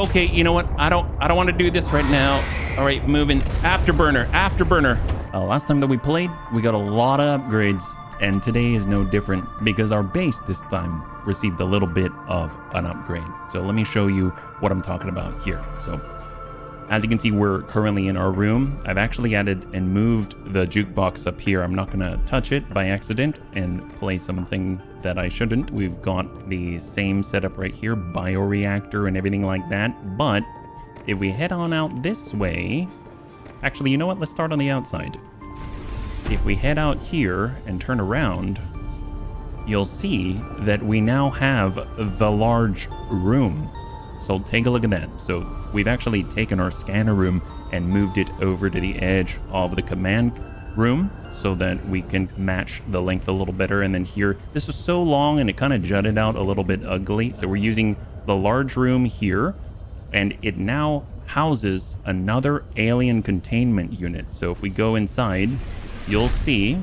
Okay, you know what? I don't want to do this right now. All right, moving. Afterburner. Last time that we played, we got a lot of upgrades, and today is no different because our base this time received a little bit of an upgrade. So let me show you what I'm talking about here. So as you can see, we're currently in our room. I've actually added and moved the jukebox up here. I'm not gonna touch it by accident and play something that I shouldn't. We've got the same setup right here, bioreactor and everything like that. But if we head on out this way, actually, you know what? Let's start on the outside. If we head out here and turn around, you'll see that we now have the large room. So take a look at that. So we've actually taken our scanner room and moved it over to the edge of the command room so that we can match the length a little better. And then here, this was so long and it kind of jutted out a little bit ugly. So we're using the large room here, and it now houses another alien containment unit. So if we go inside, you'll see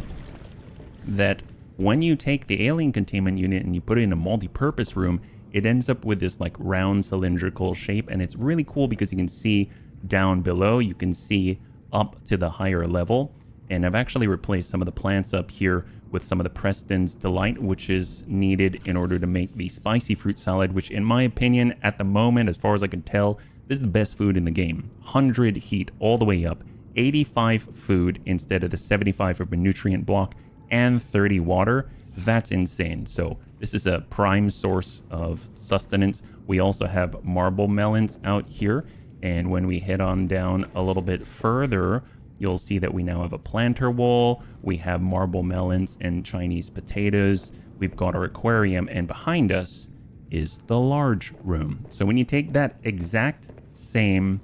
that when you take the alien containment unit and you put it in a multi-purpose room, it ends up with this like round cylindrical shape, and it's really cool because you can see down below, you can see up to the higher level. And I've actually replaced some of the plants up here with some of the Preston's Delight, which is needed in order to make the spicy fruit salad, which in my opinion, at the moment, as far as I can tell, this is the best food in the game. 100 heat all the way up, 85 food instead of the 75 of a nutrient block, and 30 water. That's insane. So this is a prime source of sustenance. We also have marble melons out here. And when we head on down a little bit further, you'll see that we now have a planter wall. We have marble melons and Chinese potatoes. We've got our aquarium, and behind us is the large room. So when you take that exact same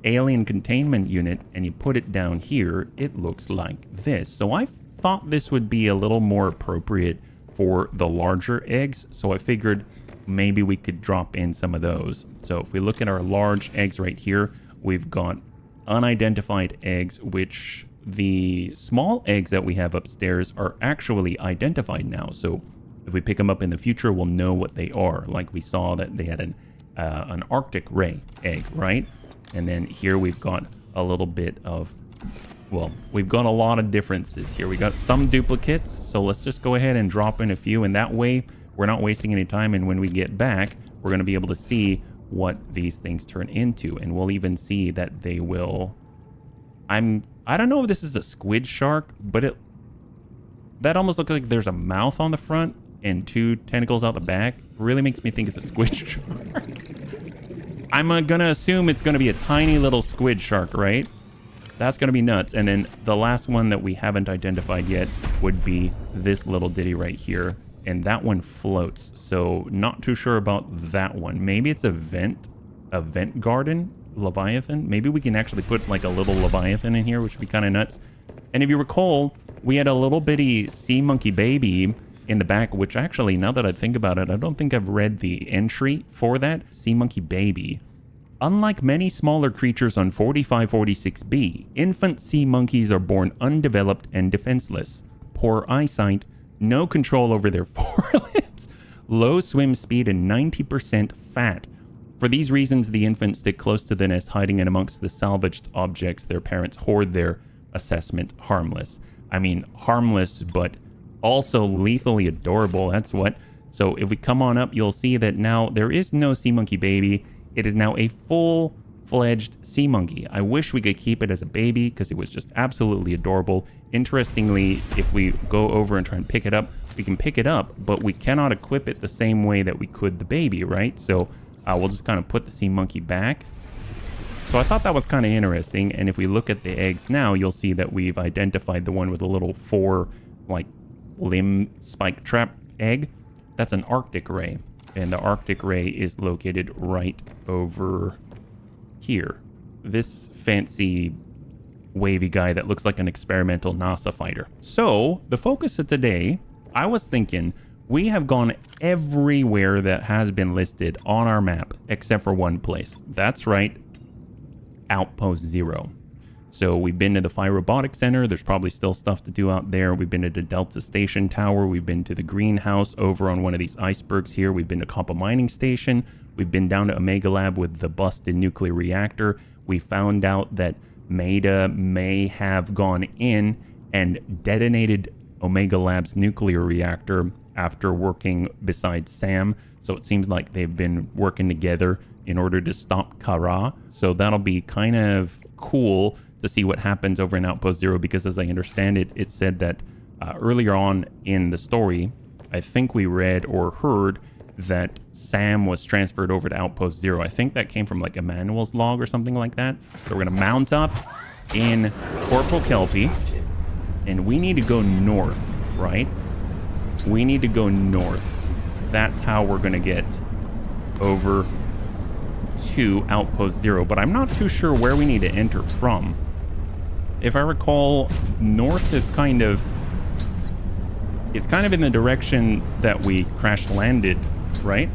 alien containment unit and you put it down here, it looks like this. So I thought this would be a little more appropriate for the larger eggs, so I figured maybe we could drop in some of those. So if we look at our large eggs right here, we've got unidentified eggs, which the small eggs that we have upstairs are actually identified now. So if we pick them up in the future, we'll know what they are. Like we saw that they had an Arctic ray egg, right? And then here we've got a little bit of, well, we've got a lot of differences here. We got some duplicates, so let's just go ahead and drop in a few, and that way we're not wasting any time. And when we get back, we're going to be able to see what these things turn into, and we'll even see that they will. I don't know if this is a squid shark, but that almost looks like there's a mouth on the front and two tentacles out the back. Really makes me think it's a squid shark. I'm gonna assume it's gonna be a tiny little squid shark, right? That's gonna be nuts. And then the last one that we haven't identified yet would be this little ditty right here. And that one floats. So not too sure about that one. Maybe it's a vent garden Leviathan. Maybe we can actually put like a little Leviathan in here, which would be kind of nuts. And if you recall, we had a little bitty sea monkey baby in the back, which actually, now that I think about it, I don't think I've read the entry for that. Sea monkey baby. Unlike many smaller creatures on 4546b, infant sea monkeys are born undeveloped and defenseless. Poor eyesight, no control over their forelimbs, low swim speed, and 90% fat. For these reasons, the infants stick close to the nest, hiding in amongst the salvaged objects their parents hoard their assessment harmless. I mean, harmless, but also lethally adorable. That's what. So if we come on up, you'll see that now there is no sea monkey baby. It is now a full-fledged sea monkey. I wish we could keep it as a baby because it was just absolutely adorable. Interestingly, if we go over and try and pick it up, we can pick it up, but we cannot equip it the same way that we could the baby, right? So we'll just kind of put the sea monkey back. So I thought that was kind of interesting. And if we look at the eggs now, you'll see that we've identified the one with a little limb spike trap egg. That's an Arctic ray. And the Arctic ray is located right over here. This fancy wavy guy that looks like an experimental NASA fighter. So the focus of today, I was thinking we have gone everywhere that has been listed on our map except for one place. That's right, Outpost Zero. So we've been to the Phi Robotics Center. There's probably still stuff to do out there. We've been to the Delta Station Tower. We've been to the greenhouse over on one of these icebergs here. We've been to Copper Mining Station. We've been down to Omega Lab with the busted nuclear reactor. We found out that Maida may have gone in and detonated Omega Lab's nuclear reactor after working beside Sam. So it seems like they've been working together in order to stop Kara. So that'll be kind of cool to see what happens over in Outpost Zero, because as I understand it, it said that earlier on in the story, I think we read or heard that Sam was transferred over to Outpost Zero. I think that came from like Emmanuel's log or something like that. So we're gonna mount up in Corporal Kelpie, and we need to go north, right? We need to go north. That's how we're gonna get over to Outpost Zero, but I'm not too sure where we need to enter from. If I recall, north is kind of in the direction that we crash landed, right?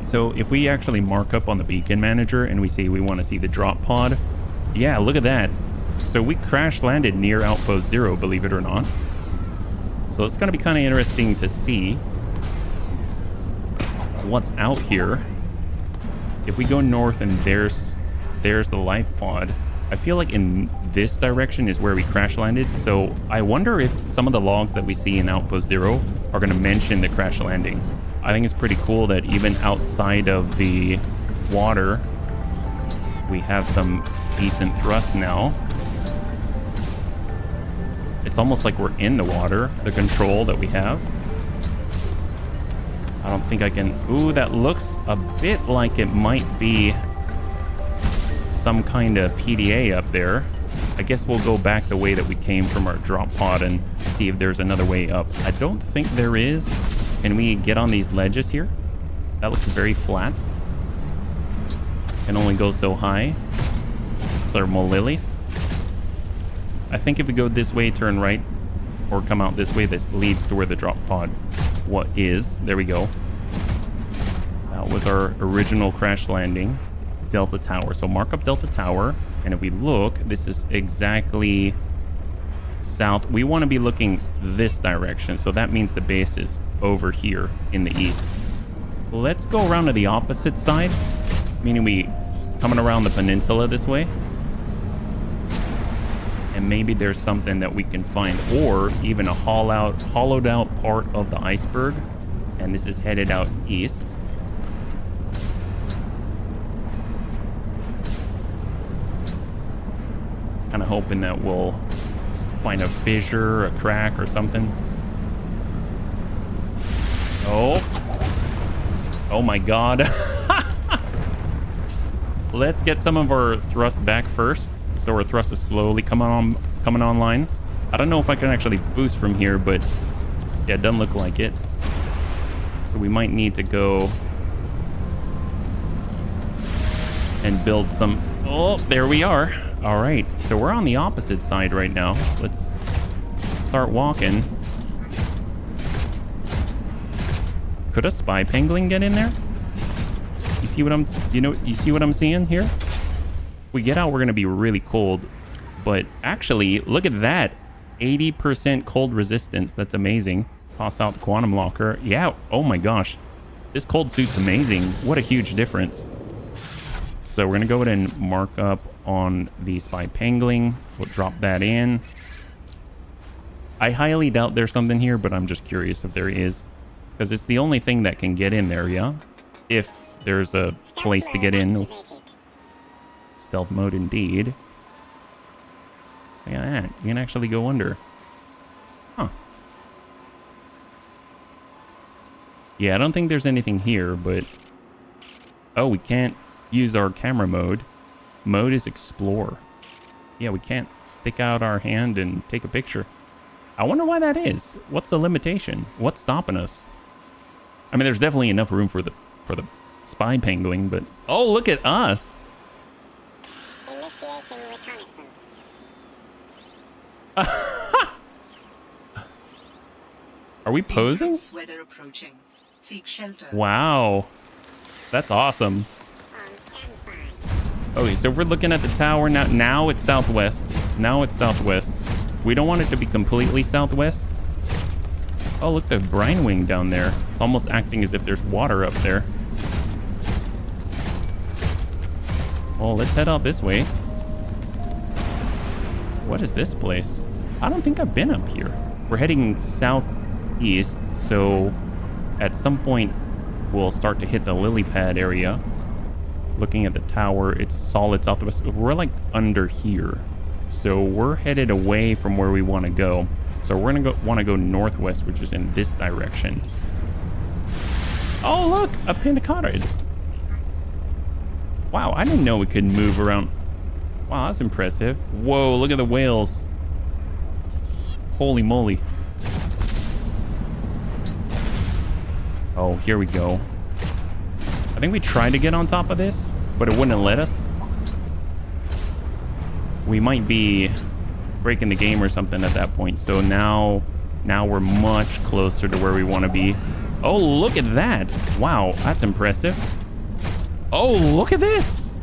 So if we actually mark up on the beacon manager and we say we want to see the drop pod, yeah, look at that. So we crash landed near Outpost Zero, believe it or not. So it's going to be kind of interesting to see what's out here. If we go north and there's the life pod, I feel like in this direction is where we crash landed. So I wonder if some of the logs that we see in Outpost Zero are going to mention the crash landing. I think it's pretty cool that even outside of the water, we have some decent thrust now. It's almost like we're in the water, the control that we have. I don't think I can... Ooh, that looks a bit like it might be some kind of PDA up there. I guess we'll go back the way that we came from our drop pod and see if there's another way up. I don't think there is. Can we get on these ledges here? That looks very flat. Can only go so high. Thermal lilies. I think if we go this way, turn right, or come out this way, this leads to where the drop pod is. There we go. That was our original crash landing. Delta Tower. So mark up Delta Tower, and if we look, this is exactly south. We want to be looking this direction, so that means the base is over here in the east. Let's go around to the opposite side, meaning we coming around the peninsula this way, and maybe there's something that we can find, or even a hollowed out part of the iceberg, and this is headed out east. Kind of hoping that we'll find a fissure, a crack, or something. Oh my god. Let's get some of our thrust back first, so our thrust is slowly coming online. I don't know if I can actually boost from here, but yeah, it doesn't look like it. So we might need to go and build some... Oh, there we are. All right, so we're on the opposite side right now. Let's start walking. Could a spy pangolin get in there? You see what you see what I'm seeing here? If we get out, we're gonna be really cold. But actually, look at that. 80% cold resistance. That's amazing. Toss out the quantum locker. Yeah, oh my gosh. This cold suit's amazing. What a huge difference. So we're gonna go ahead and mark up on the spy pangolin. We'll drop that in. I highly doubt there's something here, but I'm just curious if there is, because it's the only thing that can get in there, yeah? If there's a place to get in. Stealth mode indeed. Yeah, you can actually go under. Huh. Yeah, I don't think there's anything here, but... Oh, we can't use our camera mode. Mode is explore. Yeah, we can't stick out our hand and take a picture. I wonder why that is. What's the limitation? What's stopping us? I mean, there's definitely enough room for the spy pangolin, but... Oh, look at us! Initiating reconnaissance. Are we posing? Weather approaching. Seek shelter. Wow. That's awesome. On standby. Okay, so if we're looking at the tower now it's southwest. Now it's southwest. We don't want it to be completely southwest. Oh, look, the brine wing down there. It's almost acting as if there's water up there. Well, let's head out this way. What is this place? I don't think I've been up here. We're heading southeast, so at some point we'll start to hit the lily pad area. Looking at the tower, it's solid southwest. We're like under here. So we're headed away from where we want to go. So we're gonna want to go northwest, which is in this direction. Oh, look, a pentacotid. Wow, I didn't know we could move around. Wow, that's impressive. Whoa, look at the whales. Holy moly. Oh, here we go. I think we tried to get on top of this, but it wouldn't let us. We might be breaking the game or something at that point. So now we're much closer to where we want to be. Oh, look at that. Wow, that's impressive. Oh, look at this.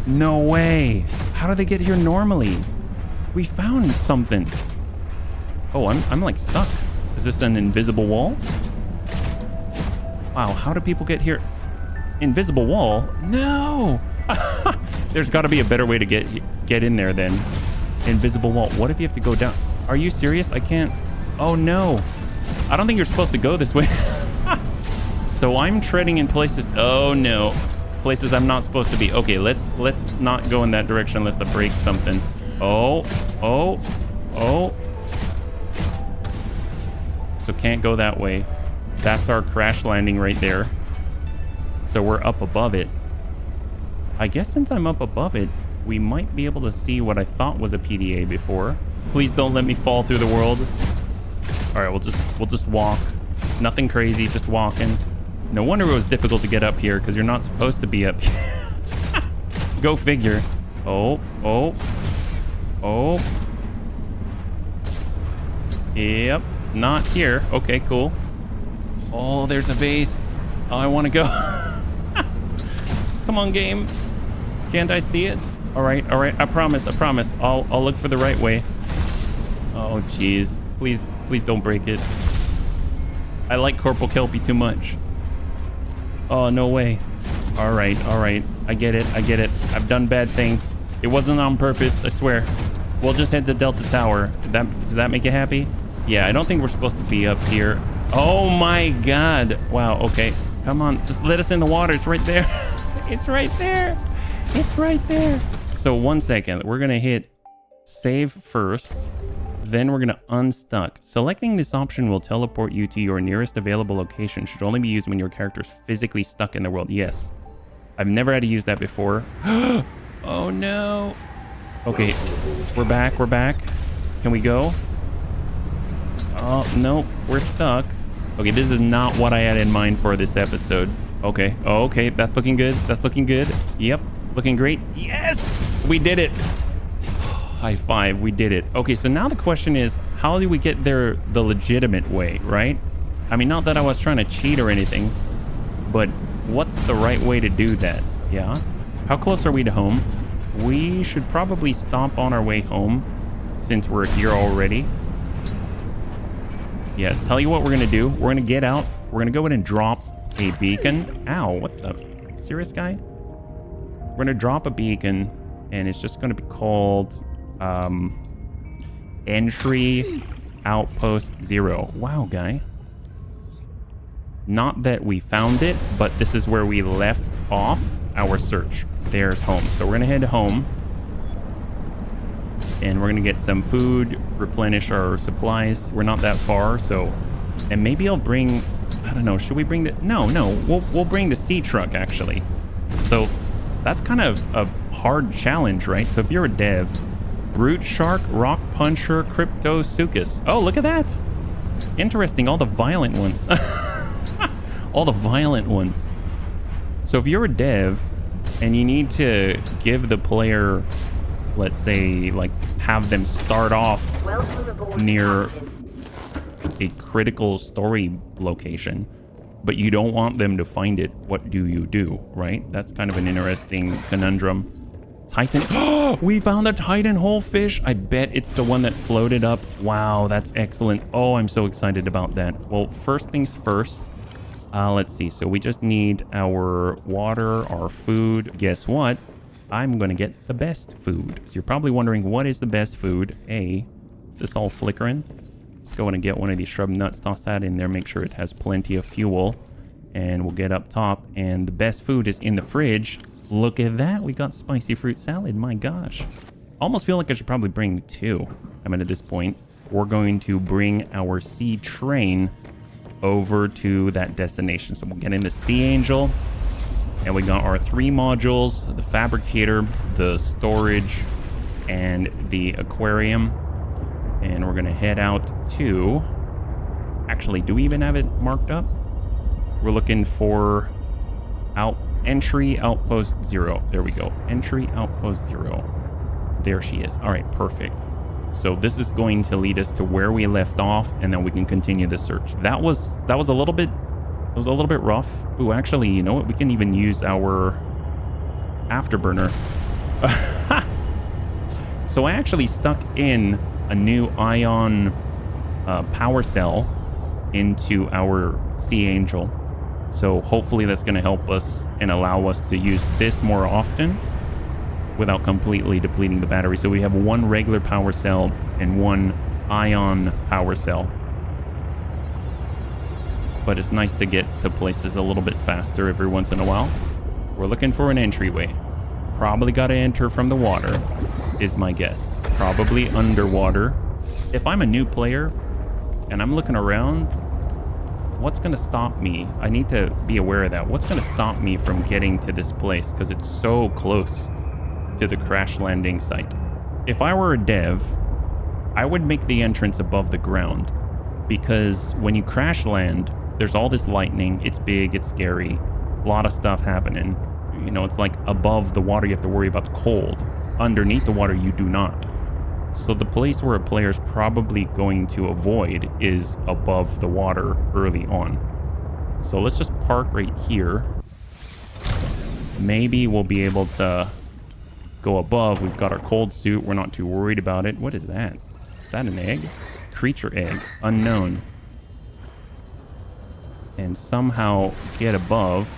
No way. How do they get here normally? We found something. Oh, I'm like stuck. Is this an invisible wall? Wow, how do people get here? Invisible wall? No. There's got to be a better way to get in there then. Invisible wall. What if you have to go down? Are you serious? I can't. Oh no. I don't think you're supposed to go this way. So I'm treading in places. Oh no. Places I'm not supposed to be. Okay, let's not go in that direction unless to break something. Oh. So can't go that way. That's our crash landing right there. So we're up above it. I guess since I'm up above it, we might be able to see what I thought was a PDA before. Please don't let me fall through the world. All right, we'll just walk. Nothing crazy, just walking. No wonder it was difficult to get up here because you're not supposed to be up here. Go figure. Oh. Yep, not here. Okay, cool. Oh, there's a base. Oh, I want to go. Come on, game. Can't I see it? All right. I promise. I'll look for the right way. Oh, jeez. Please don't break it. I like Corporal Kelpie too much. Oh, no way. All right. I get it. I've done bad things. It wasn't on purpose, I swear. We'll just head to Delta Tower. Does that make you happy? Yeah, I don't think we're supposed to be up here. Oh my God. Wow, okay. Come on, just let us in the water. It's right there. It's right there. So 1 second. We're going to hit save first. Then we're going to unstuck. Selecting this option will teleport you to your nearest available location. Should only be used when your character is physically stuck in the world. Yes. I've never had to use that before. Oh no. Okay, we're back. Can we go? Oh, no, we're stuck. Okay, this is not what I had in mind for this episode. Okay, okay, that's looking good. Yep, looking great. Yes, we did it. High five, we did it. Okay, so now the question is, how do we get there the legitimate way, right? I mean, not that I was trying to cheat or anything, but what's the right way to do that? Yeah. How close are we to home? We should probably stop on our way home since we're here already. Yeah, tell you what we're going to do. We're going to get out. We're going to go in and drop a beacon. Ow, what the? Serious guy? We're going to drop a beacon, and it's just going to be called Entry Outpost 0. Wow, guy. Not that we found it, but this is where we left off our search. There's home. So we're going to head home. And we're going to get some food, replenish our supplies. We're not that far, so... And maybe I'll bring... I don't know, should we bring the... No, we'll bring the sea truck, actually. So that's kind of a hard challenge, right? So if you're a dev... Brute Shark, Rock Puncher, Cryptosuchus. Oh, look at that! Interesting, all the violent ones. All the violent ones. So if you're a dev, and you need to give the player... let's say, like, have them start off near a critical story location, but you don't want them to find it. What do you do, right? That's kind of an interesting conundrum. Titan. Oh, we found a Titan whole fish. I bet it's the one that floated up. Wow, that's excellent. Oh, I'm so excited about that. Well, first things first, Let's see. So we just need our water, our food. Guess what? I'm going to get the best food. So you're probably wondering, what is the best food? Is this all flickering? Let's go in and get one of these shrub nuts. Toss that in there. Make sure it has plenty of fuel. And we'll get up top. And the best food is in the fridge. Look at that. We got spicy fruit salad. My gosh. Almost feel like I should probably bring two. I mean, at this point, we're going to bring our sea train over to that destination. So we'll get in the Sea Angel. And we got our 3 modules, the fabricator, the storage, and the aquarium. And we're going to head out to... Actually, do we even have it marked up? We're looking for entry outpost 0. There we go. Entry outpost 0. There she is. All right, perfect. So this is going to lead us to where we left off, and then we can continue the search. That was a little bit... It was a little bit rough. Ooh, actually, you know what? We can even use our afterburner. So I actually stuck in a new ion power cell into our Sea Angel. So hopefully that's going to help us and allow us to use this more often without completely depleting the battery. So we have 1 regular power cell and 1 ion power cell. But it's nice to get to places a little bit faster every once in a while. We're looking for an entryway. Probably got to enter from the water, is my guess. Probably underwater. If I'm a new player and I'm looking around, what's going to stop me? I need to be aware of that. What's going to stop me from getting to this place? Because it's so close to the crash landing site. If I were a dev, I would make the entrance above the ground. Because when you crash land, there's all this lightning. It's big, it's scary. A lot of stuff happening. You know, it's like above the water, you have to worry about the cold. Underneath the water, you do not. So the place where a player's probably going to avoid is above the water early on. So let's just park right here. Maybe we'll be able to go above. We've got our cold suit. We're not too worried about it. What is that? Is that an egg? Creature egg. Unknown. And somehow get above.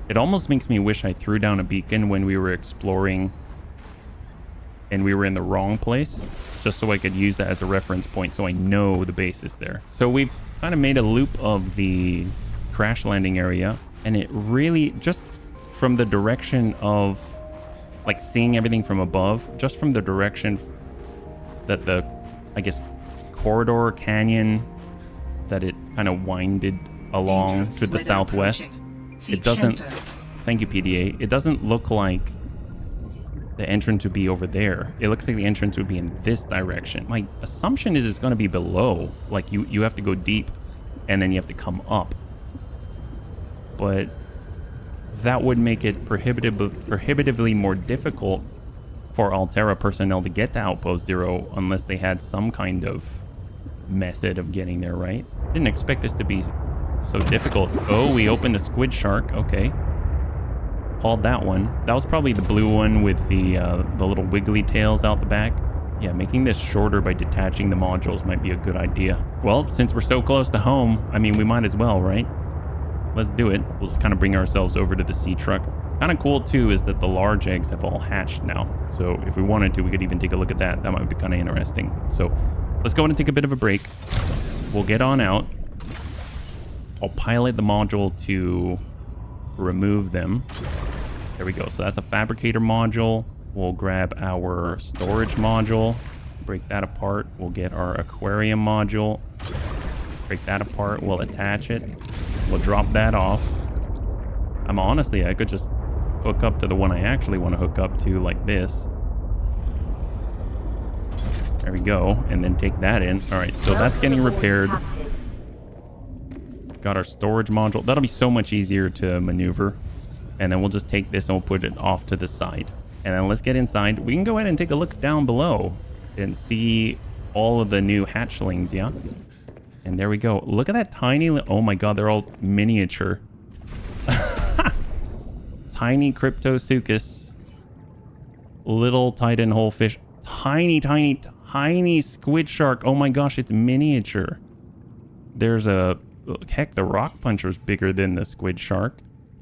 It almost makes me wish I threw down a beacon when we were exploring and we were in the wrong place, just so I could use that as a reference point so I know the base is there. So we've kind of made a loop of the crash landing area, and it really, just from the direction of like seeing everything from above, just from the direction that the, I guess, corridor canyon that it kind of winded along to the southwest. It doesn't, thank you PDA, it doesn't look like the entrance would be over there. It looks like the entrance would be in this direction. My assumption is it's going to be below, like you have to go deep and then you have to come up. But that would make it prohibitively more difficult for Altera personnel to get to Outpost 0 unless they had some kind of method of getting there, right? Didn't expect this to be so difficult. Oh, we opened a squid shark. Okay. Called that one. That was probably the blue one with the little wiggly tails out the back. Yeah, making this shorter by detaching the modules might be a good idea. Well, since we're so close to home, I mean, we might as well, right? Let's do it. We'll just kind of bring ourselves over to the sea truck. Kind of cool, too, is that the large eggs have all hatched now. So if we wanted to, we could even take a look at that. That might be kind of interesting. So let's go in and take a bit of a break. We'll get on out. I'll pilot the module to remove them. There we go. So that's a fabricator module. We'll grab our storage module, break that apart. We'll get our aquarium module, break that apart. We'll attach it. We'll drop that off. Honestly, I could just hook up to the one I actually want to hook up to, like this. There we go. And then take that in. All right, so that's getting repaired. Got our storage module. That'll be so much easier to maneuver. And then we'll just take this and we'll put it off to the side. And then let's get inside. We can go ahead and take a look down below and see all of the new hatchlings, yeah? And there we go. Look at that tiny... Oh my god, they're all miniature. Tiny Cryptosuchus. Little Titan whole fish. Tiny, tiny, tiny squid shark. Oh my gosh, it's miniature. There's a Heck, the rock puncher's bigger than the squid shark.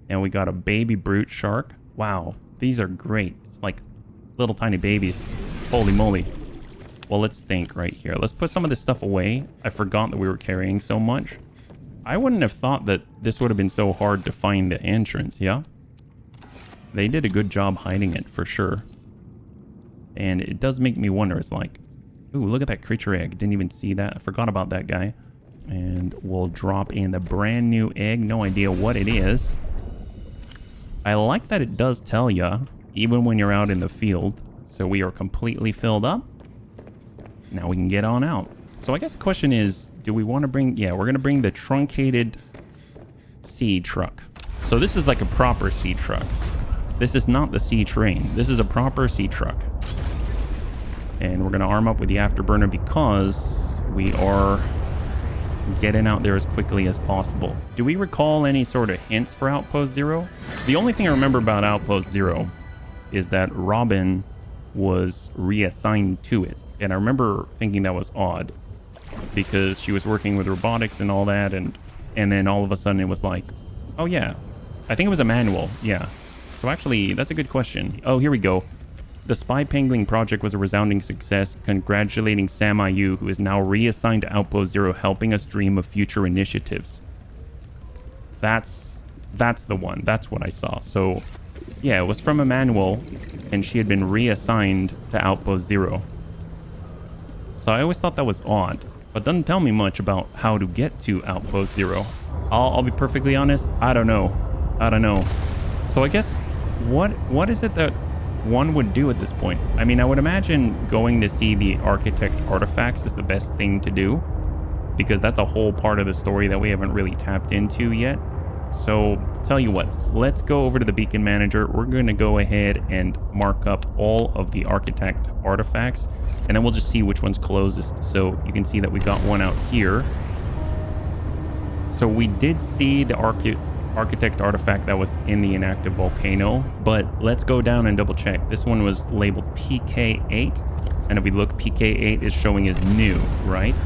And we got a baby brute shark. Wow, these are great. It's like little tiny babies. Holy moly. Well, let's think right here. Let's put some of this stuff away. I forgot that we were carrying so much. I wouldn't have thought that this would have been so hard to find the entrance, yeah? They did a good job hiding it, for sure. And it does make me wonder. It's like, ooh, look at that creature egg. Didn't even see that. I forgot about that guy. And we'll drop in the brand new egg. No idea what it is. I like that it does tell you, even when you're out in the field. So we are completely filled up. Now we can get on out. So I guess the question is, do we want to bring... Yeah, we're going to bring the truncated seed truck. So this is like a proper seed truck. This is not the sea train. This is a proper sea truck. And we're going to arm up with the afterburner because we are getting out there as quickly as possible. Do we recall any sort of hints for Outpost Zero? The only thing I remember about Outpost Zero is that Robin was reassigned to it. And I remember thinking that was odd because she was working with robotics and all that. And then all of a sudden it was like, oh yeah, I think it was a manual. Yeah. So actually, that's a good question. Oh, here we go. The Spy Pangling project was a resounding success, congratulating Sam IU, who is now reassigned to Outpost Zero, helping us dream of future initiatives. That's the one. That's what I saw. So, yeah, it was from a manual, and she had been reassigned to Outpost Zero. So I always thought that was odd, but doesn't tell me much about how to get to Outpost Zero. I'll be perfectly honest, I don't know. So I guess, what is it that one would do at this point? I mean, I would imagine going to see the architect artifacts is the best thing to do, because that's a whole part of the story that we haven't really tapped into yet. So tell you what, let's go over to the beacon manager. We're going to go ahead and mark up all of the architect artifacts, and then we'll just see which one's closest. So you can see that we got one out here. So we did see the architect artifact that was in the inactive volcano, but let's go down and double check. This one was labeled PK8, and if we look, PK8 is showing as new, right?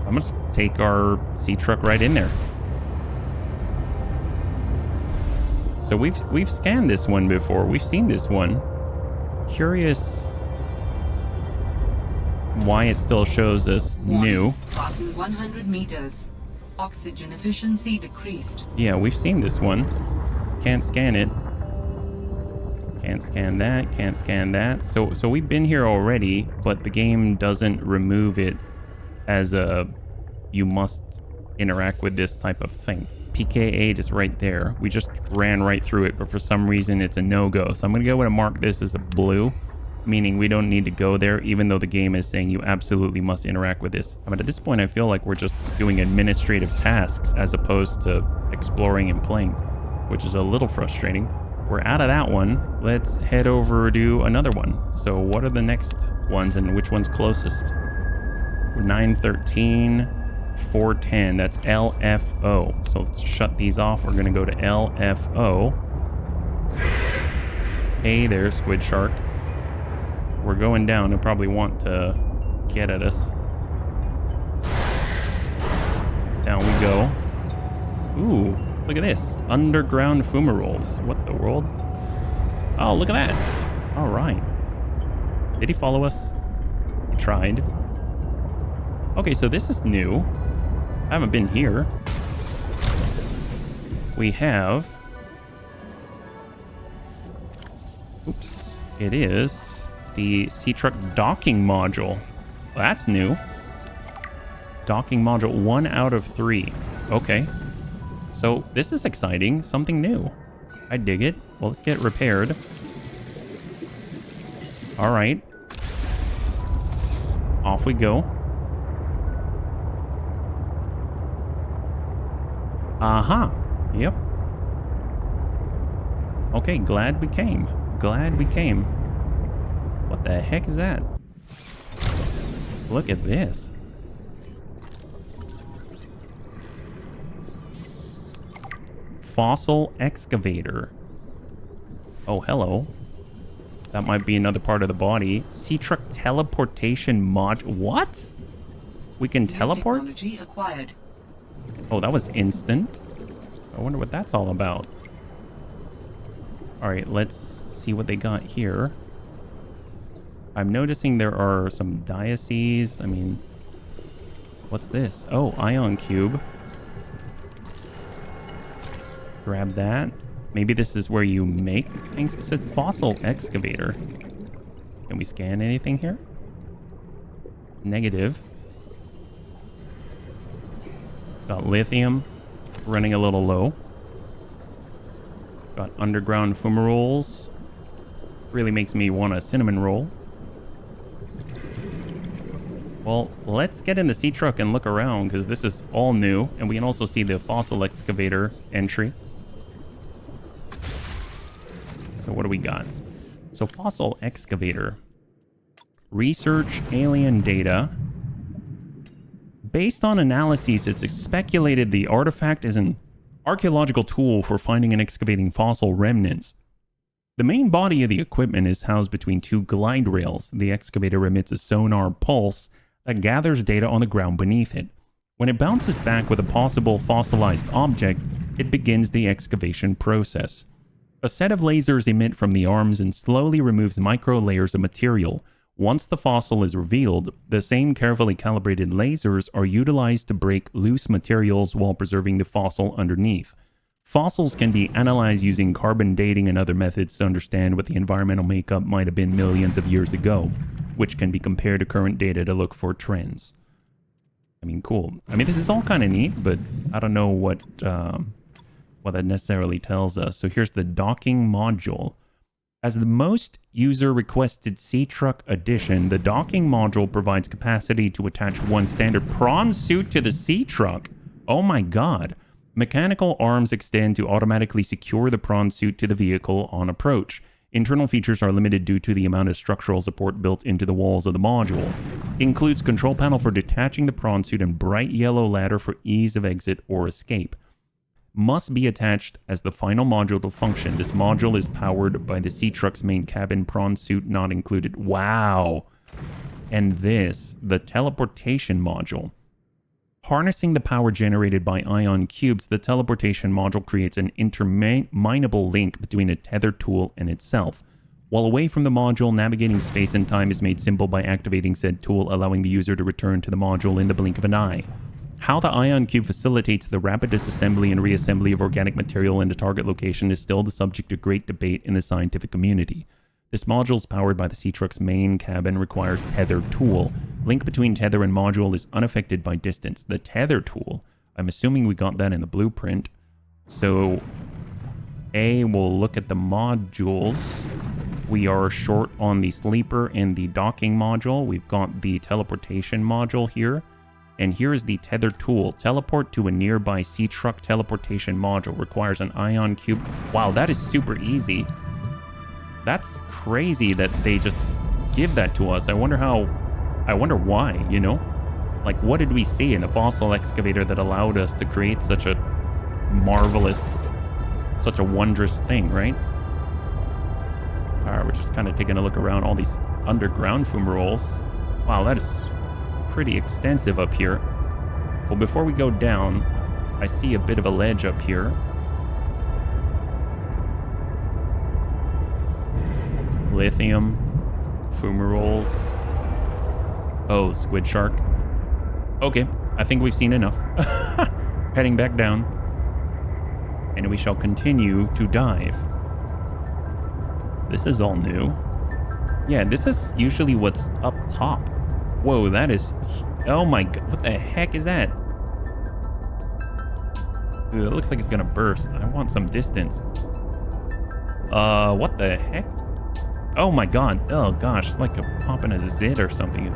I'm gonna take our sea truck right in there. So we've scanned this one before. We've seen this one. Curious why it still shows us new. Passing 100 meters. Oxygen efficiency decreased. Yeah, we've seen this one. Can't scan it. Can't scan that. Can't scan that. So we've been here already, but the game doesn't remove it as a you must interact with this type of thing. PK8 is right there. We just ran right through it, but for some reason it's a no-go. So I'm going to go ahead and mark this as a blue, meaning we don't need to go there, even though the game is saying you absolutely must interact with this. But at this point, I feel like we're just doing administrative tasks as opposed to exploring and playing, which is a little frustrating. We're out of that one. Let's head over to another one. So what are the next ones and which one's closest? 913, 410. That's LFO. So let's shut these off. We're going to go to LFO. Hey there, squid shark. We're going down. They'll probably want to get at us. Down we go. Ooh, look at this. Underground fumaroles. What the world? Oh, look at that. All right. Did he follow us? He tried. Okay, so this is new. I haven't been here. We have... Oops. It is the Sea Truck docking module. Well, that's new. Docking module 1 out of 3. Okay. So this is exciting. Something new. I dig it. Well, let's get repaired. All right. Off we go. Aha. Yep. Okay, glad we came. Glad we came. What the heck is that? Look at this. Fossil excavator. Oh, hello. That might be another part of the body. Sea truck teleportation mod. What? We can teleport? Technology acquired. Oh, that was instant. I wonder what that's all about. All right, let's see what they got here. I'm noticing there are some diases. I mean, what's this? Oh, ion cube. Grab that. Maybe this is where you make things. It says fossil excavator. Can we scan anything here? Negative. Got lithium. Running a little low. Got underground fumaroles. Really makes me want a cinnamon roll. Well, let's get in the sea truck and look around because this is all new. And we can also see the fossil excavator entry. So what do we got? So fossil excavator. Research alien data. Based on analyses, it's speculated the artifact is an archaeological tool for finding and excavating fossil remnants. The main body of the equipment is housed between two glide rails. The excavator emits a sonar pulse that gathers data on the ground beneath it. When it bounces back with a possible fossilized object, it begins the excavation process. A set of lasers emit from the arms and slowly removes micro layers of material. Once the fossil is revealed, the same carefully calibrated lasers are utilized to break loose materials while preserving the fossil underneath. Fossils can be analyzed using carbon dating and other methods to understand what the environmental makeup might have been millions of years ago, which can be compared to current data to look for trends. I mean, cool. I mean, this is all kind of neat, but I don't know what that necessarily tells us. So here's the docking module. As the most user-requested Sea Truck edition, the docking module provides capacity to attach one standard prawn suit to the Sea Truck. Oh my god. Mechanical arms extend to automatically secure the prawn suit to the vehicle on approach. Internal features are limited due to the amount of structural support built into the walls of the module. Includes control panel for detaching the prawn suit and bright yellow ladder for ease of exit or escape. Must be attached as the final module to function. This module is powered by the Sea Truck's main cabin, prawn suit not included. Wow. And this, the teleportation module. Harnessing the power generated by ion cubes, the teleportation module creates an interminable link between a tether tool and itself. While away from the module, navigating space and time is made simple by activating said tool, allowing the user to return to the module in the blink of an eye. How the ion cube facilitates the rapid disassembly and reassembly of organic material in the target location is still the subject of great debate in the scientific community. This module is powered by the Sea Truck's main cabin, requires tether tool. Link between tether and module is unaffected by distance. The tether tool, I'm assuming we got that in the blueprint. So, we'll look at the modules. We are short on the sleeper and the docking module. We've got the teleportation module here. And here's the tether tool. Teleport to a nearby Sea Truck teleportation module. Requires an ion cube. Wow, that is super easy. That's crazy that they just give that to us. I wonder why, you know? Like, what did we see in the fossil excavator that allowed us to create such a marvelous, such a wondrous thing, right? All right, we're just kind of taking a look around all these underground fumaroles. Wow, that is pretty extensive up here. Well, before we go down, I see a bit of a ledge up here. Lithium, fumaroles. Oh, squid shark. Okay, I think we've seen enough. Heading back down. And we shall continue to dive. This is all new. Yeah, this is usually what's up top. Whoa, that is... Oh my god, what the heck is that? Ooh, it looks like it's gonna burst. I want some distance. What the heck? Oh my god. Oh gosh, it's like a popping a zit or something.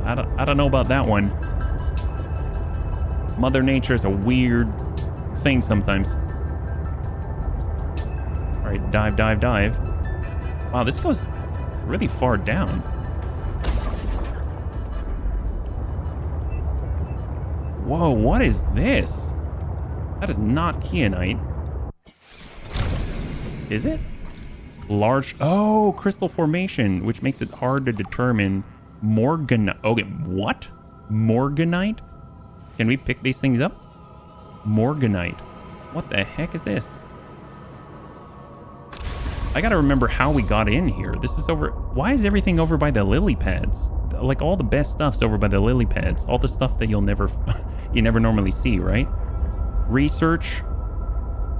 I don't know about that one. Mother Nature is a weird thing sometimes. All right, dive, dive, dive. Wow, this goes really far down. Whoa, what is this? That is not kyanite. Is it? Large... Oh, crystal formation, which makes it hard to determine morganite. Okay, what? Morganite? Can we pick these things up? morganite. What the heck is this? I gotta remember how we got in here. This is over... Why is everything over by the lily pads? Like, all the best stuff's over by the lily pads. All the stuff that you'll never... you never normally see, right? Research.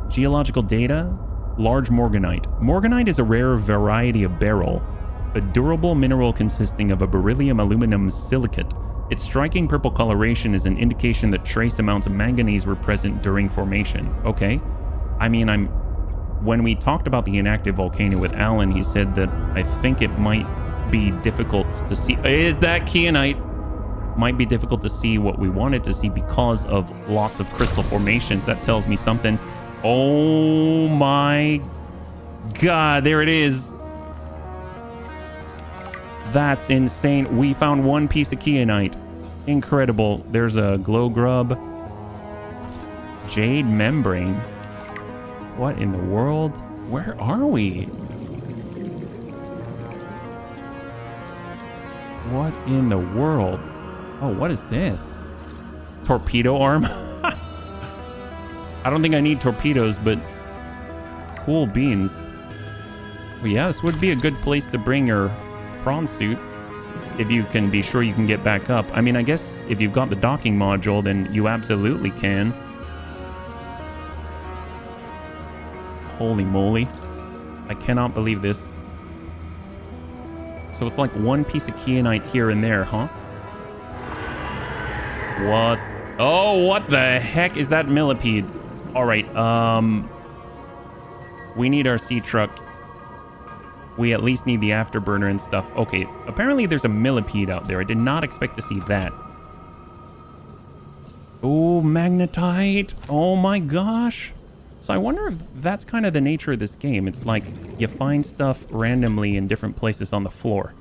Geological data. Large morganite. Morganite is a rare variety of beryl, a durable mineral consisting of a beryllium aluminum silicate. Its striking purple coloration is an indication that trace amounts of manganese were present during formation. Okay. I mean, when we talked about the inactive volcano with Alan, he said that I think it might be difficult to see. Is that kyanite? Might be difficult to see what we wanted to see because of lots of crystal formations. That tells me something. Oh my God, there it is. That's insane. We found one piece of kyanite. Incredible. There's a glow grub. Jade membrane. What in the world? Where are we? What in the world? Oh, what is this? Torpedo arm? I don't think I need torpedoes, but cool beans. Well, yeah, this would be a good place to bring your prawn suit if you can be sure you can get back up. I mean, I guess if you've got the docking module, then you absolutely can. Holy moly. I cannot believe this. So it's like one piece of kyanite here and there, huh? What? Oh, what the heck is that millipede? All right, we need our sea truck. We at least need the afterburner and stuff. Okay, apparently there's a millipede out there. I did not expect to see that. Oh, magnetite. Oh my gosh. So I wonder if that's kind of the nature of this game. It's like you find stuff randomly in different places on the floor.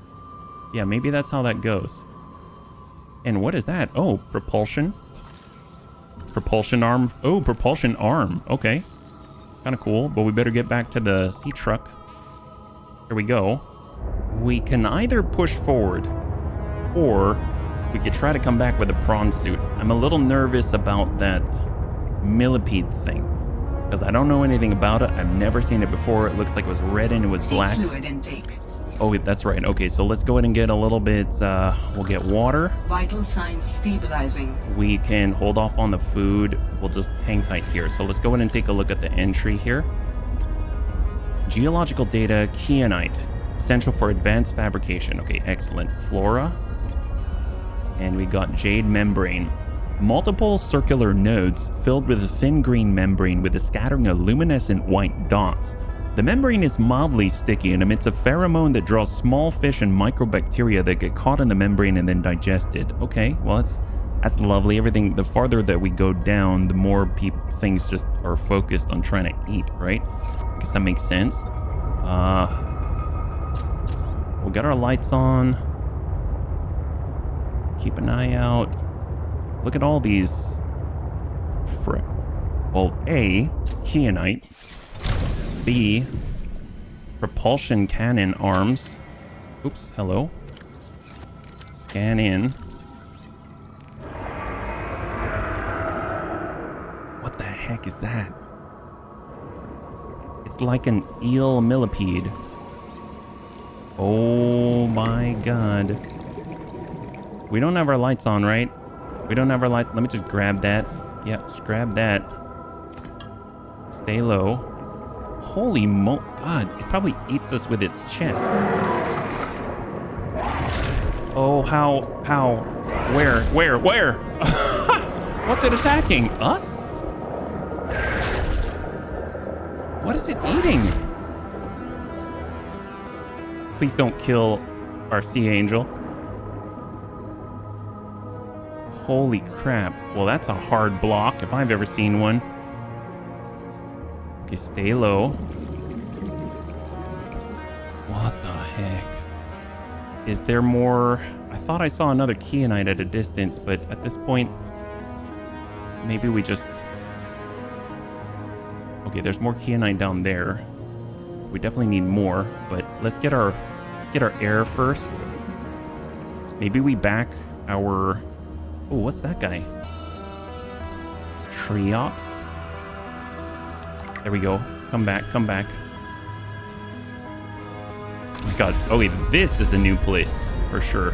Yeah, maybe that's how that goes. And what is that? Oh, propulsion. Propulsion arm. Oh, propulsion arm. Okay. Kind of cool, but we better get back to the sea truck. Here we go. We can either push forward or we could try to come back with a prawn suit. I'm a little nervous about that millipede thing because I don't know anything about it. I've never seen it before. It looks like it was red and it was black. Fluid intake. Oh, that's right. Okay, so let's go ahead and get a little bit, we'll get water. Vital signs stabilizing. We can hold off on the food. We'll just hang tight here. So let's go ahead and take a look at the entry here. Geological data, kyanite, essential for advanced fabrication. Okay, excellent. Flora. And we got jade membrane. Multiple circular nodes filled with a thin green membrane with a scattering of luminescent white dots. The membrane is mildly sticky and emits a pheromone that draws small fish and microbacteria that get caught in the membrane and then digested. Okay, well that's lovely. Everything, the farther that we go down, the more things just are focused on trying to eat, right? I guess that makes sense. We'll get our lights on. Keep an eye out. Look at all these. Well, A, kyanite. B, propulsion cannon arms. Oops, hello. Scan in. What the heck is that? It's like an eel millipede. Oh my God. We don't have our lights on, right? We don't have our light. Let me just grab that. Yeah, just grab that. Stay low. Holy God, it probably eats us with its chest. Oh, how? Where? What's it attacking? Us? What is it eating? Please don't kill our sea angel. Holy crap. Well, that's a hard block if I've ever seen one. Okay, stay low. What the heck? Is there more? I thought I saw another kyanite at a distance, but at this point, maybe we just... Okay, there's more kyanite down there. We definitely need more, but let's get our air first. Maybe we back our... Oh, what's that guy? Triox. There we go. Come back, come back. Oh my God. Oh wait, this is the new place for sure.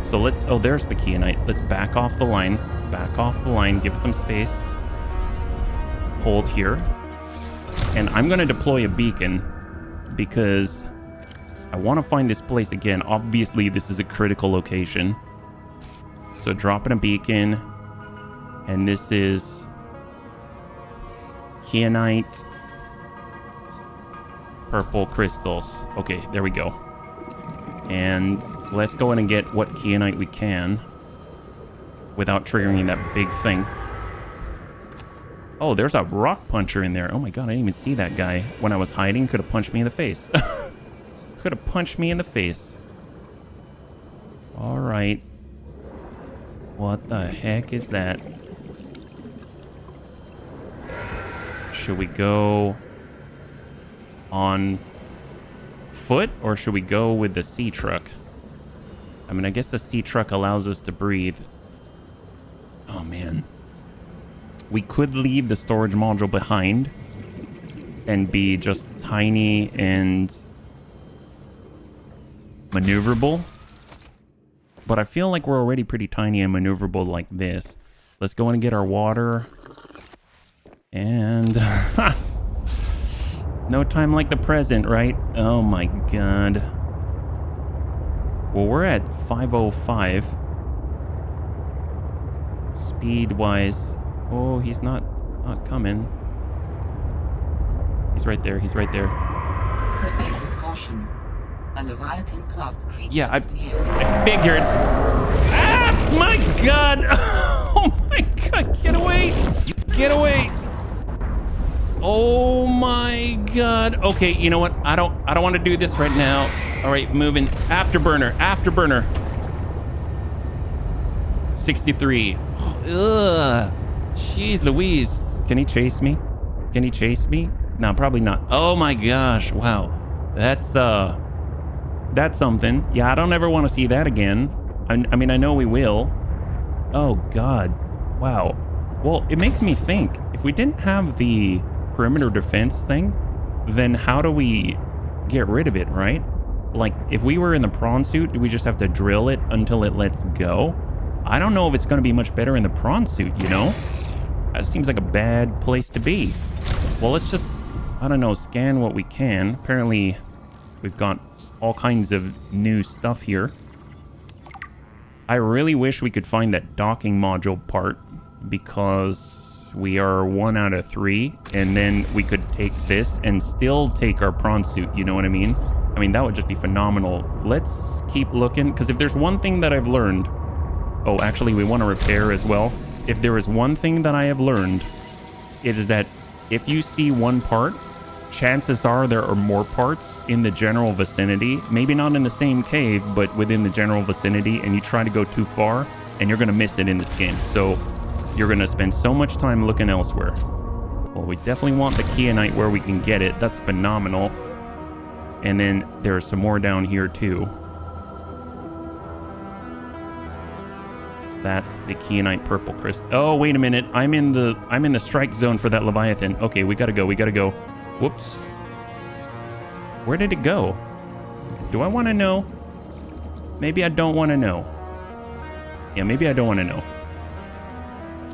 So let's, oh, there's the Kyanite. Let's back off the line. Back off the line, give it some space. Hold here. And I'm gonna deploy a beacon because I want to find this place again. Obviously, this is a critical location. So dropping a beacon. And this is Kyanite purple crystals. Okay, there we go. And let's go in and get what Kyanite we can without triggering that big thing. Oh, there's a rock puncher in there. Oh my God, I didn't even see that guy when I was hiding. Could have punched me in the face. Could have punched me in the face. All right. What the heck is that? Should we go on foot or should we go with the sea truck? I mean, I guess the sea truck allows us to breathe. Oh man. We could leave the storage module behind and be just tiny and maneuverable. But I feel like we're already pretty tiny and maneuverable like this. Let's go in and get our water. And no time like the present, right? Oh my God. Well, we're at 505. Speed-wise. Oh, he's not coming. He's right there. He's right there. Proceed with caution. A Leviathan class creature Yeah, is near. I figured. Ah, my God. Oh my God. Get away. Get away. Oh my God. Okay, you know what? I don't want to do this right now. All right, moving. Afterburner. Afterburner. 63. Ugh. Jeez Louise. Can he chase me? Can he chase me? No, probably not. Oh my gosh. Wow. That's something. Yeah, I don't ever want to see that again. I mean, I know we will. Oh God. Wow. Well, it makes me think, if we didn't have the perimeter defense thing, then how do we get rid of it, right? Like, if we were in the prawn suit, do we just have to drill it until it lets go? I don't know if it's going to be much better in the prawn suit, you know? That seems like a bad place to be. Well, let's just, I don't know, scan what we can. Apparently, we've got all kinds of new stuff here. I really wish we could find that docking module part because we are 1 out of 3, and then we could take this and still take our prawn suit, you know what I mean? I mean, that would just be phenomenal. Let's keep looking, because if there's one thing that I've learned... Oh, actually, we want to repair as well. If there is one thing that I have learned, it is that if you see one part, chances are there are more parts in the general vicinity. Maybe not in the same cave, but within the general vicinity, and you try to go too far, and you're going to miss it in this game. So you're going to spend so much time looking elsewhere. Well, we definitely want the Kyanite where we can get it. That's phenomenal. And then there's some more down here too. That's the Kyanite purple crystal. Oh, wait a minute. I'm in the strike zone for that Leviathan. Okay, we gotta go. We gotta go. Whoops. Where did it go? Do I want to know? Maybe I don't want to know. Yeah, maybe I don't want to know.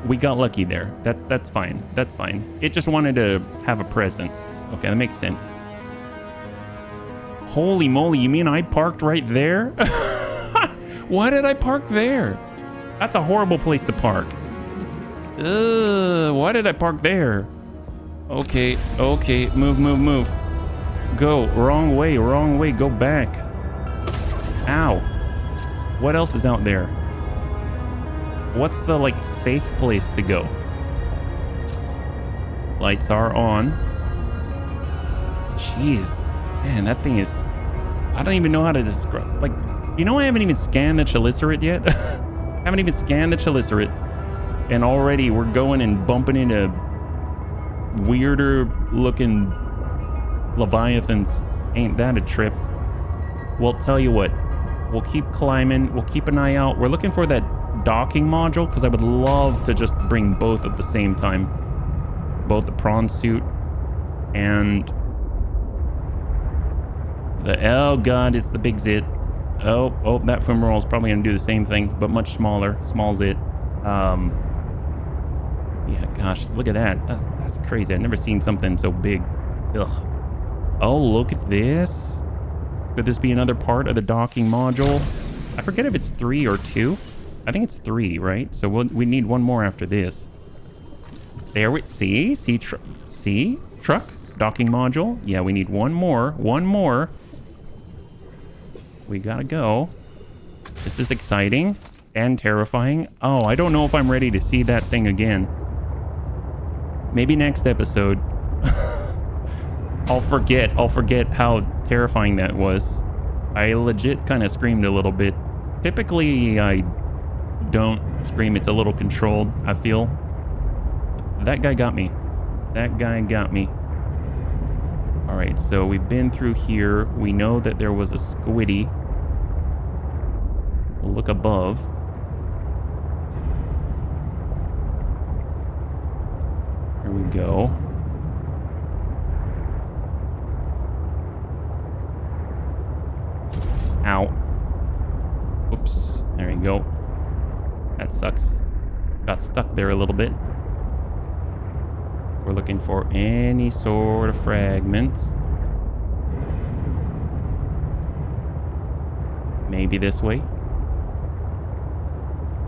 We got lucky there. That's fine. That's fine. It just wanted to have a presence. Okay, that makes sense. Holy moly, you mean I parked right there? Why did I park there? That's a horrible place to park. Why did I park there? Okay, okay, move. Go, wrong way, go back. Ow. What else is out there? What's the, like, safe place to go? Lights are on. Jeez. Man, that thing is... I don't even know how to describe... Like, you know I haven't even scanned the chelicerates yet? Haven't even scanned the chelicerates. And already we're going and bumping into weirder looking Leviathans. Ain't that a trip? Well, tell you what. We'll keep climbing. We'll keep an eye out. We're looking for that docking module? Because I would love to just bring both at the same time. Both the prawn suit and the... Oh, God, it's the big zit. Oh, that fumarole is probably going to do the same thing, but much smaller. Small zit. Yeah, gosh, look at that. That's crazy. I've never seen something so big. Ugh. Oh, look at this. Could this be another part of the docking module? I forget if it's 3 or 2. I think it's 3, right? So we need one more after this. There we see truck docking module. Yeah, we need one more. We gotta go. This is exciting and terrifying. Oh, I don't know if I'm ready to see that thing again. Maybe next episode. I'll forget how terrifying that was. I legit kind of screamed a little bit. Typically, I don't scream. It's a little controlled, I feel. That guy got me. All right, so we've been through here. We know that there was a squiddy. We'll look above. Here we go. Ow. Oops. There you go. That sucks. Got stuck there a little bit. We're looking for any sort of fragments. Maybe this way.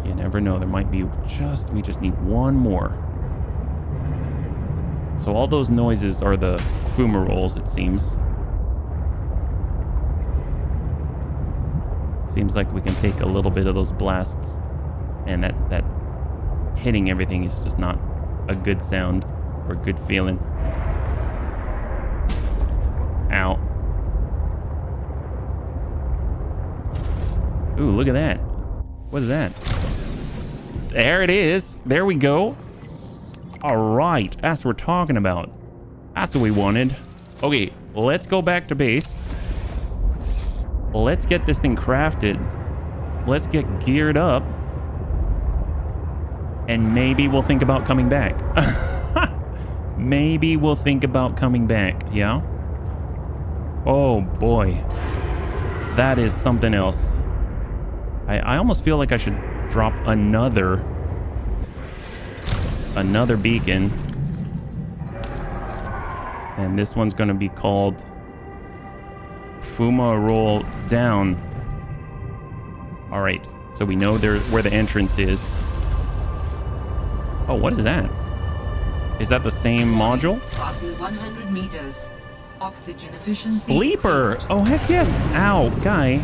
You never know. There might be we just need one more. So all those noises are the fumaroles, it seems. Seems like we can take a little bit of those blasts, and that hitting everything is just not a good sound or a good feeling. Ow. Ooh, look at that. What is that? There it is. There we go. All right. That's what we're talking about. That's what we wanted. Okay, let's go back to base. Let's get this thing crafted. Let's get geared up. And maybe we'll think about coming back. Maybe we'll think about coming back, yeah? Oh boy. That is something else. I almost feel like I should drop another beacon. And this one's gonna be called Fuma Roll Down. All right, so we know where the entrance is. Oh, what is that? Is that the same module? Passing 100 meters. Oxygen efficiency. Sleeper! Increased. Oh, heck yes. Ow, guy.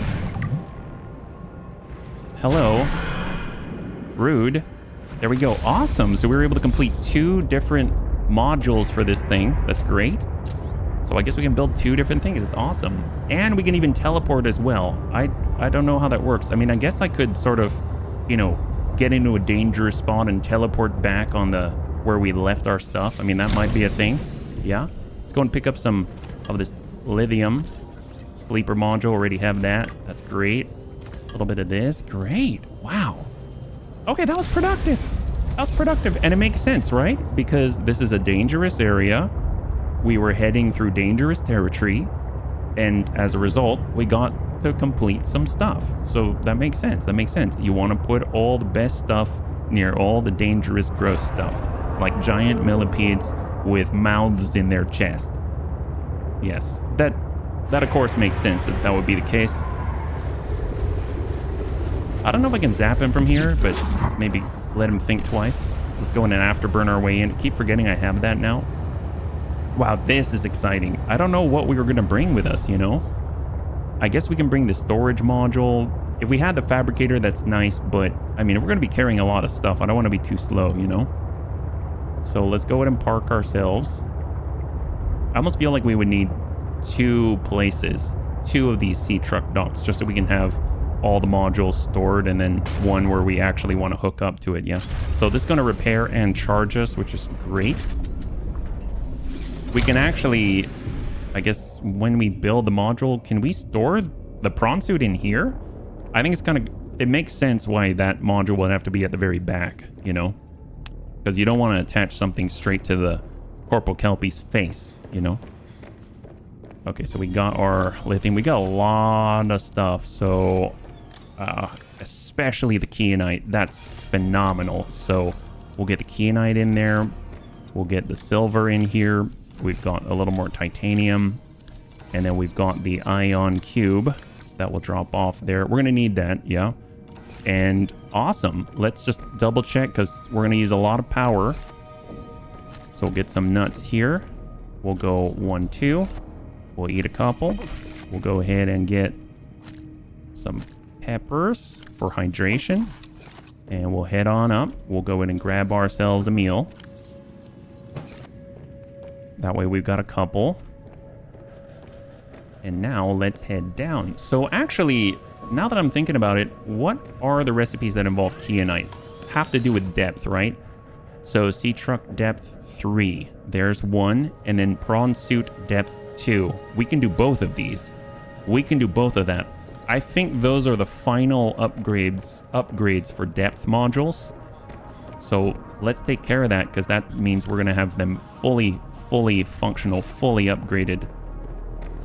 Hello. Rude. There we go. Awesome. So we were able to complete 2 different modules for this thing. That's great. So I guess we can build 2 different things. It's awesome. And we can even teleport as well. I don't know how that works. I mean, I guess I could sort of, get into a dangerous spot and teleport back on where we left our stuff. I mean, that might be a thing. Yeah. Let's go and pick up some of this lithium. Sleeper module. Already have that. That's great. A little bit of this. Great. Wow. Okay, that was productive. And it makes sense, right? Because this is a dangerous area. We were heading through dangerous territory. And as a result, we got to complete some stuff. So that makes sense. You want to put all the best stuff near all the dangerous, gross stuff. Like giant millipedes with mouths in their chest. Yes, that of course makes sense that would be the case. I don't know if I can zap him from here, but maybe let him think twice. Let's go in and afterburn our way in. I keep forgetting I have that now. Wow, this is exciting. I don't know what we were going to bring with us, I guess we can bring the storage module. If we had the fabricator, that's nice, but I mean, if we're going to be carrying a lot of stuff, I don't want to be too slow, So let's go ahead and park ourselves. I almost feel like we would need 2 places, 2 of these sea truck docks, just so we can have all the modules stored, and then one where we actually want to hook up to it. Yeah. So this is going to repair and charge us, which is great. We can actually, I guess, when we build the module, can we store the prawn suit in here? I think it makes sense why that module would have to be at the very back, you know? Because you don't want to attach something straight to the Corporal Kelpie's face, you know? Okay, so we got our lithium. We got a lot of stuff, so especially the kyanite. That's phenomenal. So we'll get the kyanite in there. We'll get the silver in here. We've got a little more titanium. And then we've got the ion cube that will drop off there. We're going to need that, yeah. And awesome. Let's just double check because we're going to use a lot of power. So we'll get some nuts here. We'll go 1, 2. We'll eat a couple. We'll go ahead and get some peppers for hydration. And we'll head on up. We'll go in and grab ourselves a meal. That way we've got a couple. And now let's head down. So actually, now that I'm thinking about it, what are the recipes that involve kyanite? Have to do with depth, right? So sea truck depth 3. There's 1. And then prawn suit depth 2. We can do both of these. We can do both of that. I think those are the final upgrades for depth modules. So let's take care of that because that means we're going to have them fully functional, fully upgraded.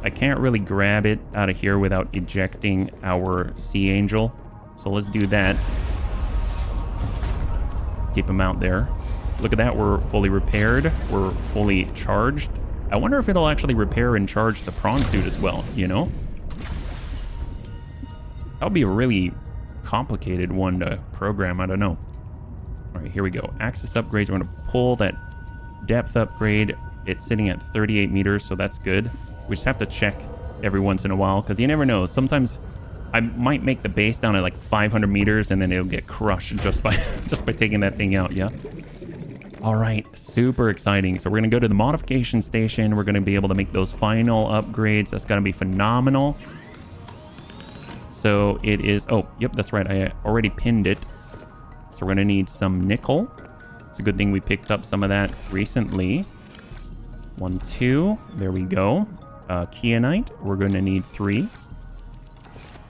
I can't really grab it out of here without ejecting our Sea Angel. So let's do that. Keep him out there. Look at that. We're fully repaired. We're fully charged. I wonder if it'll actually repair and charge the prawn suit as well, you know? That would be a really complicated one to program. I don't know. All right, here we go. Axis upgrades. We're going to pull that depth upgrade. It's sitting at 38 meters, so that's good. We just have to check every once in a while because you never know. Sometimes I might make the base down at like 500 meters and then it'll get crushed just by taking that thing out. Yeah. All right. Super exciting. So we're going to go to the modification station. We're going to be able to make those final upgrades. That's going to be phenomenal. So it is. Oh, yep. That's right. I already pinned it. So we're going to need some nickel. It's a good thing we picked up some of that recently. 1, 2. There we go. Kyanite, we're going to need 3.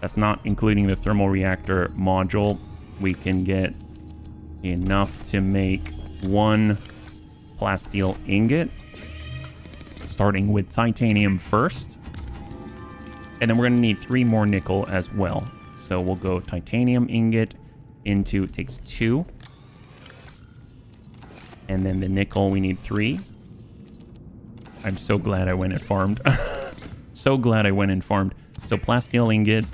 That's not including the thermal reactor module. We can get enough to make 1 plasteel ingot, starting with titanium first. And then we're going to need 3 more nickel as well. So we'll go titanium ingot into, it takes 2. And then the nickel, we need 3. I'm so glad I went and farmed. So glad I went and farmed. So plasteel ingot,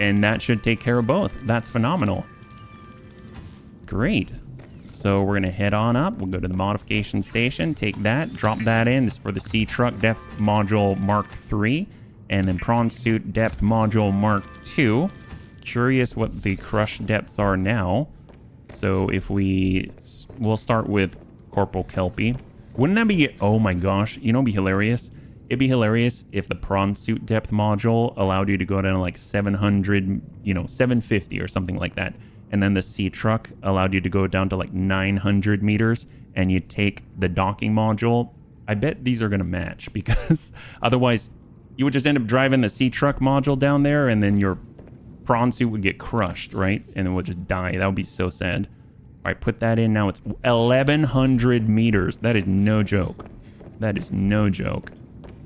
and that should take care of both. That's phenomenal. Great. So we're going to head on up. We'll go to the modification station, take that, drop that in. This is for the Sea Truck Depth Module Mark III, and then Prawn Suit Depth Module Mark II. Curious what the crush depths are now. So if we'll start with Corporal Kelpie. Wouldn't that be, oh my gosh, you know, it'd be hilarious? It'd be hilarious if the prawn suit depth module allowed you to go down to like 700, you know, 750 or something like that. And then the sea truck allowed you to go down to like 900 meters and you take the docking module. I bet these are going to match because otherwise you would just end up driving the sea truck module down there and then your prawn suit would get crushed, right? And it would just die. That would be so sad. All right, put that in now. It's 1,100 meters. That is no joke. That is no joke.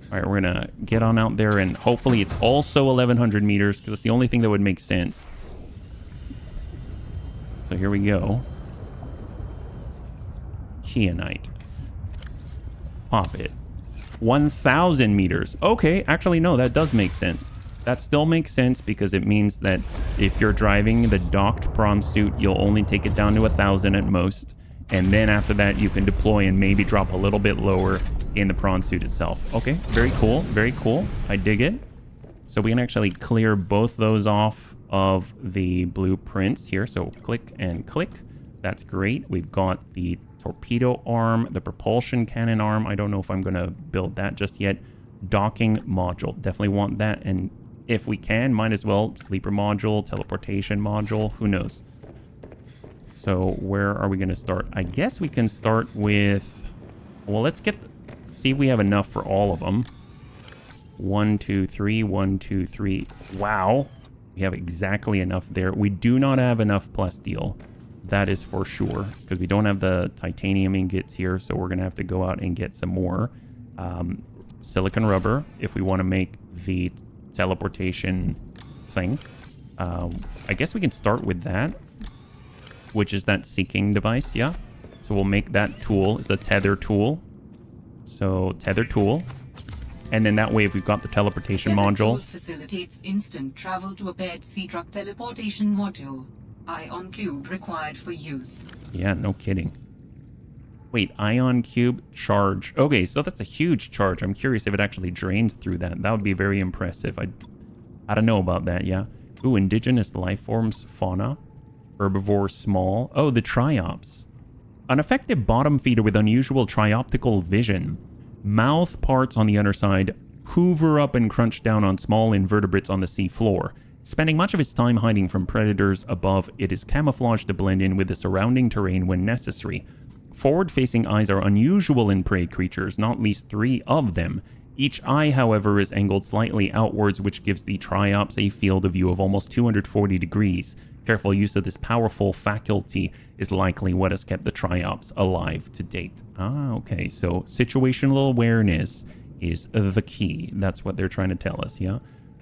All right, we're going to get on out there and hopefully it's also 1,100 meters because it's the only thing that would make sense. So here we go. Kyanite. Pop it. 1,000 meters. Okay, actually, no, that does make sense. That still makes sense because it means that if you're driving the docked prawn suit, you'll only take it down to 1,000 at most. And then after that, you can deploy and maybe drop a little bit lower in the prawn suit itself. Okay, very cool. Very cool. I dig it. So we can actually clear both those off of the blueprints here. So click and click. That's great. We've got the torpedo arm, the propulsion cannon arm. I don't know if I'm going to build that just yet. Docking module. Definitely want that. And if we can, might as well. Sleeper module, teleportation module, who knows? So where are we going to start? I guess we can start with, well, let's see if we have enough for all of them. 1, 2, 3, 1, 2, 3. Wow. We have exactly enough there. We do not have enough plasteel. That is for sure, because we don't have the titanium ingots here, so we're going to have to go out and get some more silicon rubber if we want to make the teleportation thing. I guess we can start with that, which is that seeking device, yeah? So we'll make that tool. It's the tether tool. So tether tool. And then that way, if we've got the teleportation module. Tool facilitates instant travel to a paired sea truck teleportation module. Ion cube required for use. Yeah, no kidding. Wait, ion cube charge. Okay, so that's a huge charge. I'm curious if it actually drains through that. That would be very impressive. I don't know about that, yeah. Ooh, indigenous life forms, fauna. Herbivore, small. Oh, the triops. An effective bottom feeder with unusual trioptical vision. Mouth parts on the underside hoover up and crunch down on small invertebrates on the sea floor. Spending much of its time hiding from predators above, it is camouflaged to blend in with the surrounding terrain when necessary. Forward-facing eyes are unusual in prey creatures, not least 3 of them. Each eye, however, is angled slightly outwards, which gives the triops a field of view of almost 240 degrees. Careful use of this powerful faculty is likely what has kept the triops alive to date. Ah, okay, so situational awareness is the key. That's what they're trying to tell us, yeah?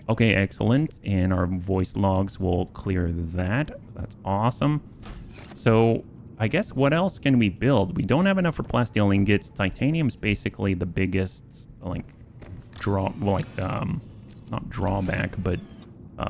Okay, excellent. And our voice logs will clear that. That's awesome. So I guess what else can we build? We don't have enough for plasteel ingots. Titanium's basically the biggest, like, not drawback, but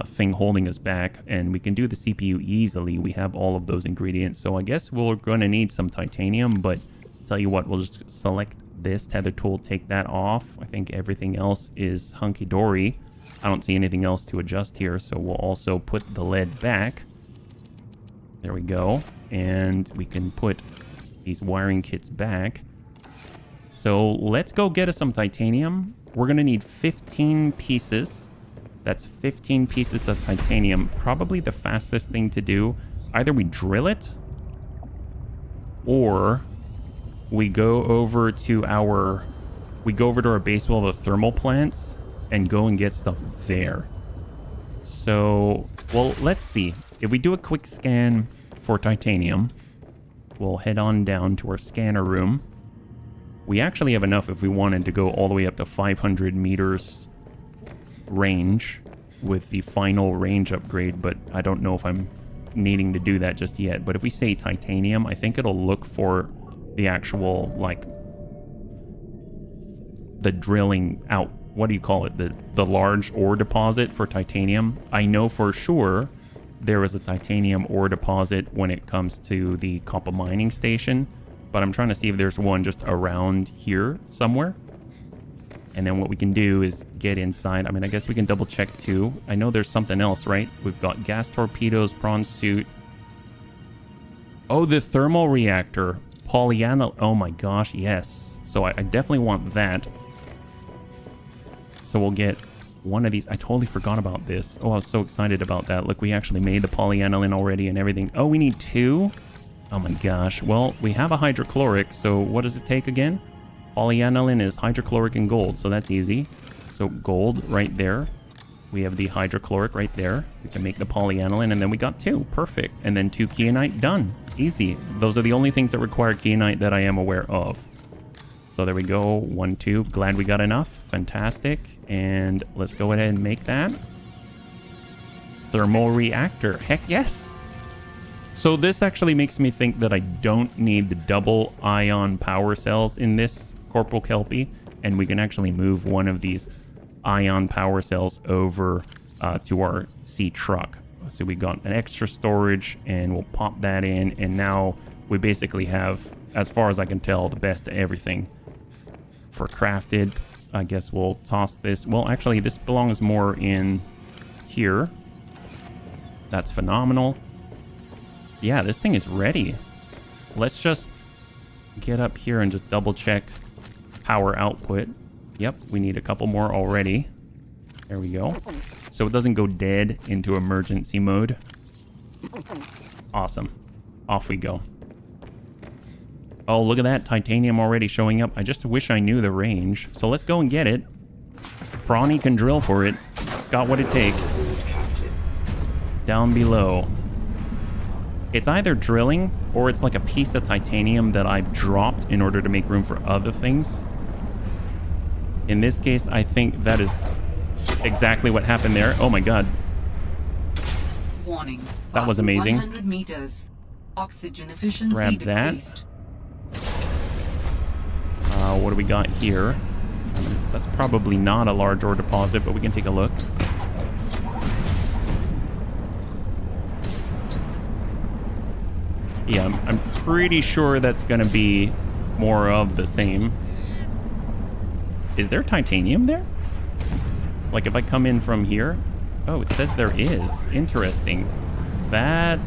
thing holding us back. And we can do the CPU easily. We have all of those ingredients. So I guess we're going to need some titanium, but tell you what, we'll just select this tether tool, take that off. I think everything else is hunky-dory. I don't see anything else to adjust here, so we'll also put the lead back. There we go. And we can put these wiring kits back. So let's go get us some titanium. We're going to need 15 pieces. That's 15 pieces of titanium. Probably the fastest thing to do. Either we drill it, or we go over to our base well of the thermal plants and go and get stuff there. So, well, let's see. If we do a quick scan for titanium, we'll head on down to our scanner room. We actually have enough if we wanted to go all the way up to 500 meters range with the final range upgrade, but I don't know if I'm needing to do that just yet. But if we say titanium, I think it'll look for the actual, like, the drilling out. What do you call it? The large ore deposit for titanium. I know for sure there is a titanium ore deposit when it comes to the copper mining station, but I'm trying to see if there's one just around here somewhere. And then what we can do is get inside. I mean, I guess we can double check too. I know there's something else, right? We've got gas torpedoes, prawn suit. Oh, the thermal reactor. Polyanyl. Oh my gosh, yes. So I definitely want that. So we'll get one of these. I totally forgot about this. Oh, I was so excited about that. Look, we actually made the polyaniline already and everything. Oh, we need 2? Oh my gosh. Well, we have a hydrochloric, so what does it take again? Polyaniline is hydrochloric and gold, so that's easy. So gold right there. We have the hydrochloric right there. We can make the polyaniline, and then we got 2. Perfect. And then 2 kyanite. Done. Easy. Those are the only things that require kyanite that I am aware of. So there we go. 1, 2. Glad we got enough. Fantastic. And let's go ahead and make that. Thermal reactor. Heck yes. So this actually makes me think that I don't need the double ion power cells in this Corporal Kelpie. And we can actually move one of these ion power cells over to our sea truck. So we got an extra storage, and we'll pop that in. And now we basically have, as far as I can tell, the best of everything for crafted. I guess we'll toss this. Well, actually, this belongs more in here. That's phenomenal. Yeah, this thing is ready. Let's just get up here and just double check power output. Yep, we need a couple more already. There we go. So it doesn't go dead into emergency mode. Awesome. Off we go. Oh, look at that. Titanium already showing up. I just wish I knew the range. So let's go and get it. Prawny can drill for it. It's got what it takes. down below. It's either drilling or it's like a piece of titanium that I've dropped in order to make room for other things. In this case, I think that is exactly what happened there. Oh my god. Warning. That was Passing amazing. 100 meters. Oxygen efficiency Grab that. decreased. What do we got here? That's probably not a large ore deposit, but we can take a look. Yeah, I'm pretty sure that's going to be more of the same. Is there titanium there? Like if I come in from here? Oh, it says there is. Interesting. That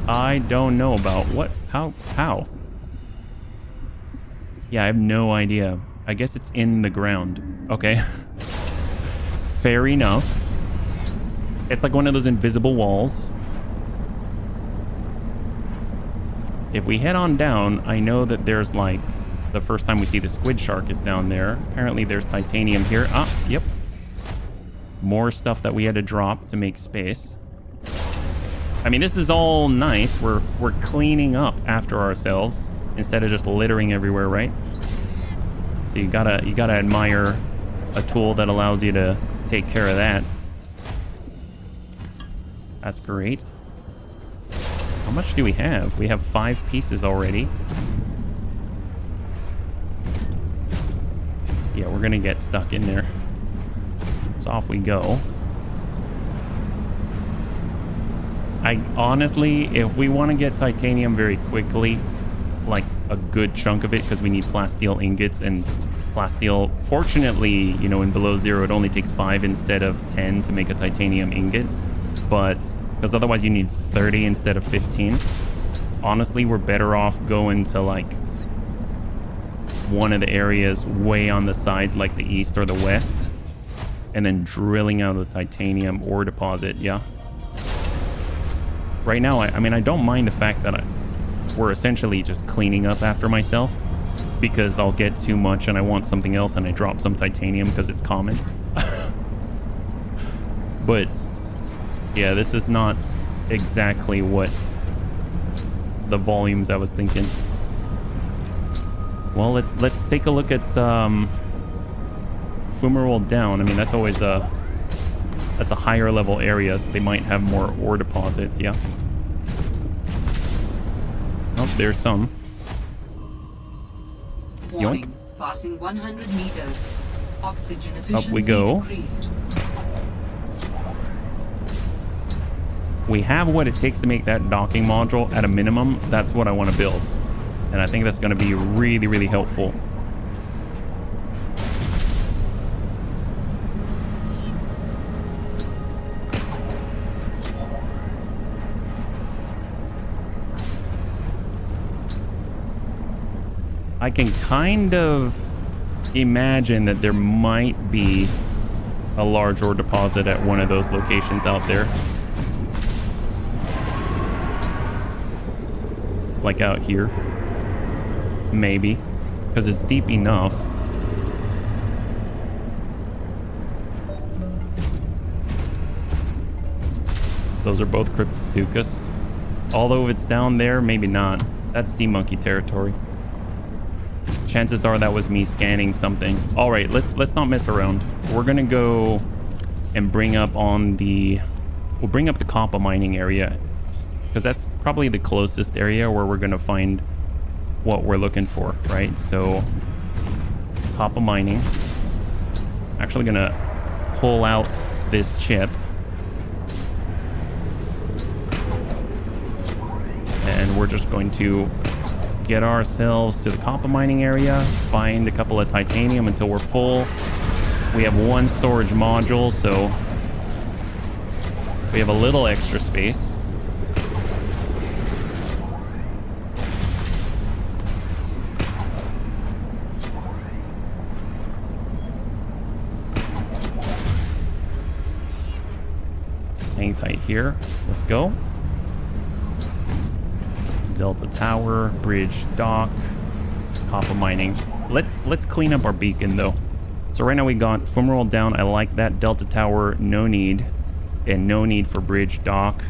I don't know about. What? How? Yeah, I have no idea. I guess it's in the ground. Okay. Fair enough. It's like one of those invisible walls. If we head on down, I know that there's like the first time we see the squid shark is down there. Apparently there's titanium here. Ah, yep. More stuff that we had to drop to make space. I mean, this is all nice. We're cleaning up after ourselves instead of just littering everywhere, right? So you gotta admire a tool that allows you to take care of that. That's great. How much do we have? We have 5 pieces already. Yeah, we're gonna get stuck in there. So off we go. I honestly, if we want to get titanium very quickly, like a good chunk of it, because we need plasteel ingots, and plasteel, fortunately, you know, in below zero, it only takes 5 instead of 10 to make a titanium ingot. But because otherwise you need 30 instead of 15. Honestly, we're better off going to like one of the areas way on the sides, like the east or the west, and then drilling out a titanium ore deposit. Yeah. Right now, I mean, I don't mind the fact that we're essentially just cleaning up after myself, because I'll get too much and I want something else and I drop some titanium because it's common. But yeah, this is not exactly what the volumes I was thinking. Well, let's take a look at Fumarole down. I mean, that's always that's a higher level area, so they might have more ore deposits. Yeah. Oh, there's some. Warning. Yoink. Passing 100 meters. Oxygen efficiency Up we go. decreased. We have what it takes to make that docking module at a minimum. That's what I want to build. And I think that's going to be really, really helpful. I can kind of imagine that there might be a large ore deposit at one of those locations out there. Like out here. Maybe. Because it's deep enough. Those are both Cryptosuchus. Although if it's down there, maybe not. That's sea monkey territory. Chances are that was me scanning something. All right, let's not mess around. We're gonna go and bring up on the... We'll bring up the copper mining area, because that's probably the closest area where we're gonna find what we're looking for, right? So, copper mining. Actually gonna pull out this chip. And we're just going to get ourselves to the copper mining area, find a couple of titanium until we're full. We have 1 storage module, so we have a little extra space. Just hang tight here. Let's go. Delta Tower, bridge, dock, copper mining. Let's clean up our beacon though. So right now we got Fumarole down. I like that. Delta Tower, no need. and no need for bridge dock,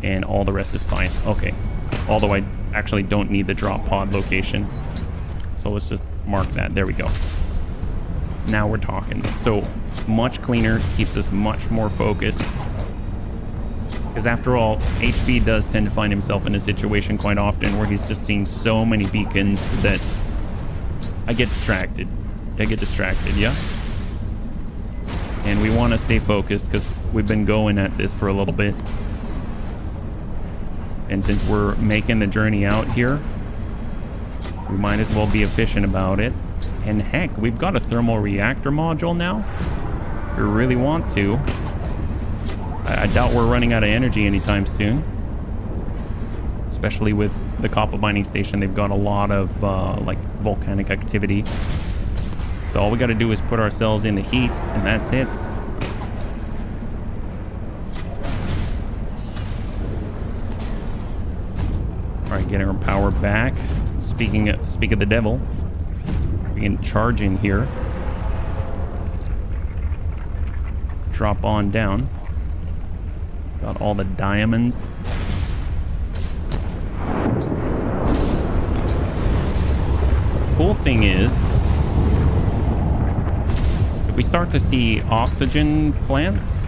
and all the rest is fine. Okay. Although I actually don't need the drop pod location. So let's just mark that. There we go. Now we're talking. So much cleaner, keeps us much more focused. Because after all, HB does tend to find himself in a situation quite often where he's just seeing so many beacons that I get distracted. Yeah? And we want to stay focused because we've been going at this for a little bit. And since we're making the journey out here, we might as well be efficient about it. And heck, we've got a thermal reactor module now. We really want to. I doubt we're running out of energy anytime soon. Especially with the copper mining station, they've got a lot of like volcanic activity. So all we got to do is put ourselves in the heat, and that's it. All right, getting our power back. Speak of the devil, we can charge in here. Drop on down. Got all the diamonds. Cool thing is, if we start to see oxygen plants,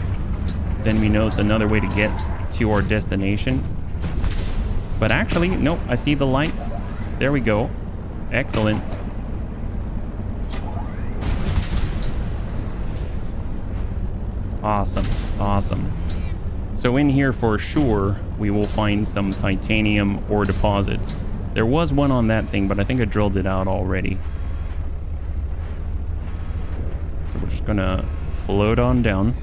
then we know it's another way to get to our destination. But actually, nope, I see the lights. There we go. Excellent. Awesome. Awesome. So in here for sure, we will find some titanium ore deposits. There was one on that thing, but I think I drilled it out already. So we're just gonna float on down.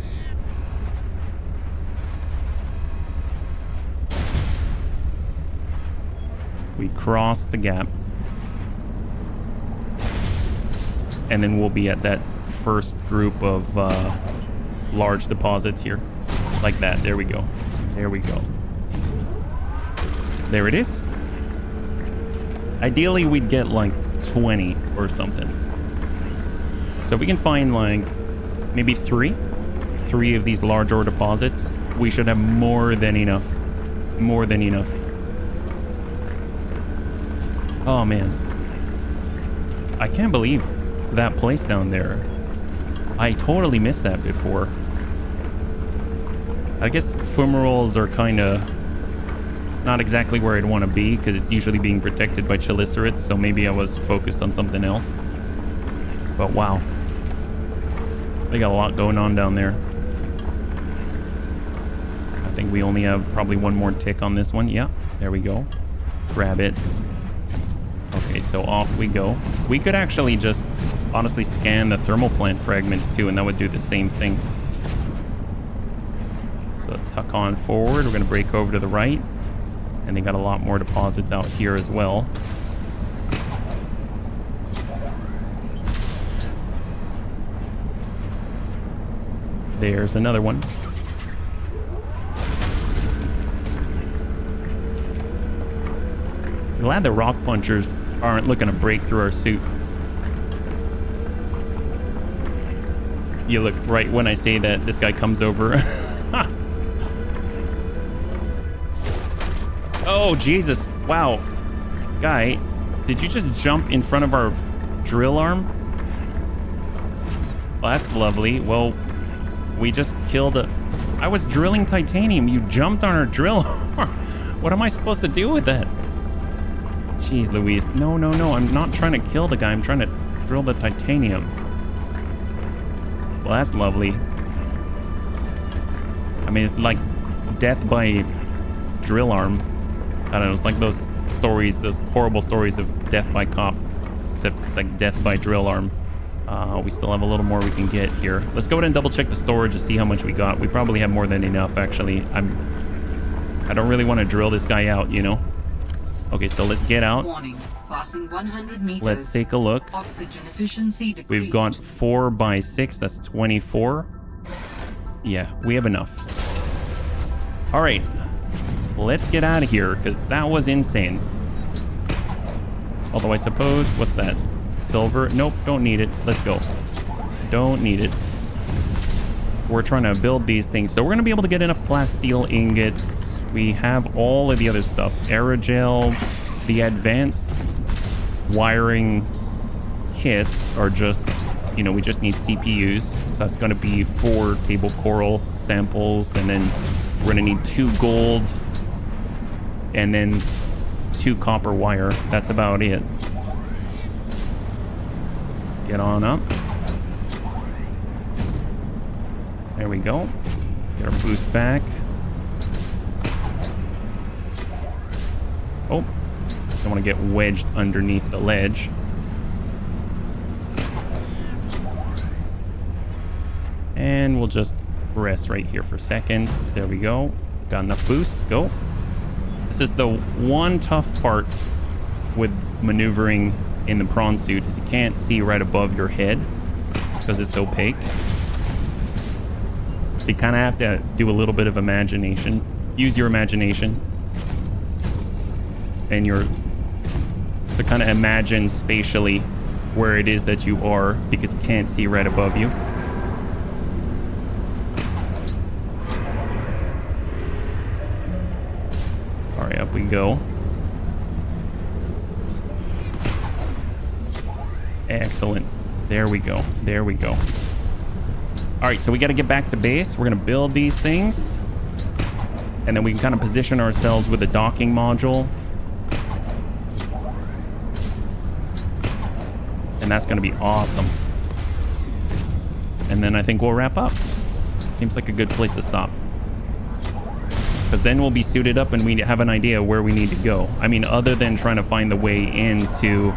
We cross the gap. And then we'll be at that first group of large deposits here. Like that. There we go. There we go. There it is. Ideally, we'd get like 20 or something. So if we can find like maybe three of these large ore deposits, we should have more than enough. More than enough. Oh man. I can't believe that place down there. I totally missed that before. I guess fumaroles are kind of not exactly where I'd want to be because it's usually being protected by chelicerates, so maybe I was focused on something else. But wow. They got a lot going on down there. I think we only have probably one more tick on this one. Yeah, there we go. Grab it. Okay, so off we go. We could actually just honestly scan the thermal plant fragments too, and that would do the same thing. So tuck on forward. We're going to break over to the right. And they got a lot more deposits out here as well. There's another one. Glad the rock punchers aren't looking to break through our suit. You look right when I say that this guy comes over. Oh, Jesus. Wow. Guy, did you just jump in front of our drill arm? Well, that's lovely. Well, we just killed a... I was drilling titanium. You jumped on our drill arm. What am I supposed to do with that? Jeez Louise. No, no, no. I'm not trying to kill the guy. I'm trying to drill the titanium. Well, that's lovely. I mean, it's like death by drill arm. I don't know, it's like those stories, those horrible stories of death by cop, except it's like death by drill arm. We still have a little more we can get here. Let's go ahead and double check the storage to see how much we got. We probably have more than enough, actually. I don't really want to drill this guy out, you know? Okay, so let's get out. Warning, passing 100 meters. Let's take a look. Oxygen efficiency decreased. We've got 4 by 6, that's 24. Yeah, we have enough. All right. Let's get out of here, because that was insane. Although I suppose, what's that? Silver? Nope, don't need it. Let's go. Don't need it. we're trying to build these things. So we're going to be able to get enough plasteel ingots. We have all of the other stuff. Aerogel, the advanced wiring kits are just, you know, we just need CPUs. So that's going to be 4 table coral samples. And then we're going to need 2 gold and then 2 copper wire. That's about it. Let's get on up. There we go. Get our boost back. Oh, don't want to get wedged underneath the ledge. And we'll just rest right here for a second. There we go. Got enough boost. Go. This is the one tough part with maneuvering in the prawn suit is you can't see right above your head because it's opaque. So you kind of have to do a little bit of imagination. Use your imagination. And to kind of imagine spatially where it is that you are because you can't see right above you. All right, up we go. Excellent. There we go. There we go. All right, so we got to get back to base. We're going to build these things. And then we can kind of position ourselves with the docking module. And that's going to be awesome. And then I think we'll wrap up. Seems like a good place to stop. Because then we'll be suited up and we have an idea where we need to go. I mean, other than trying to find the way into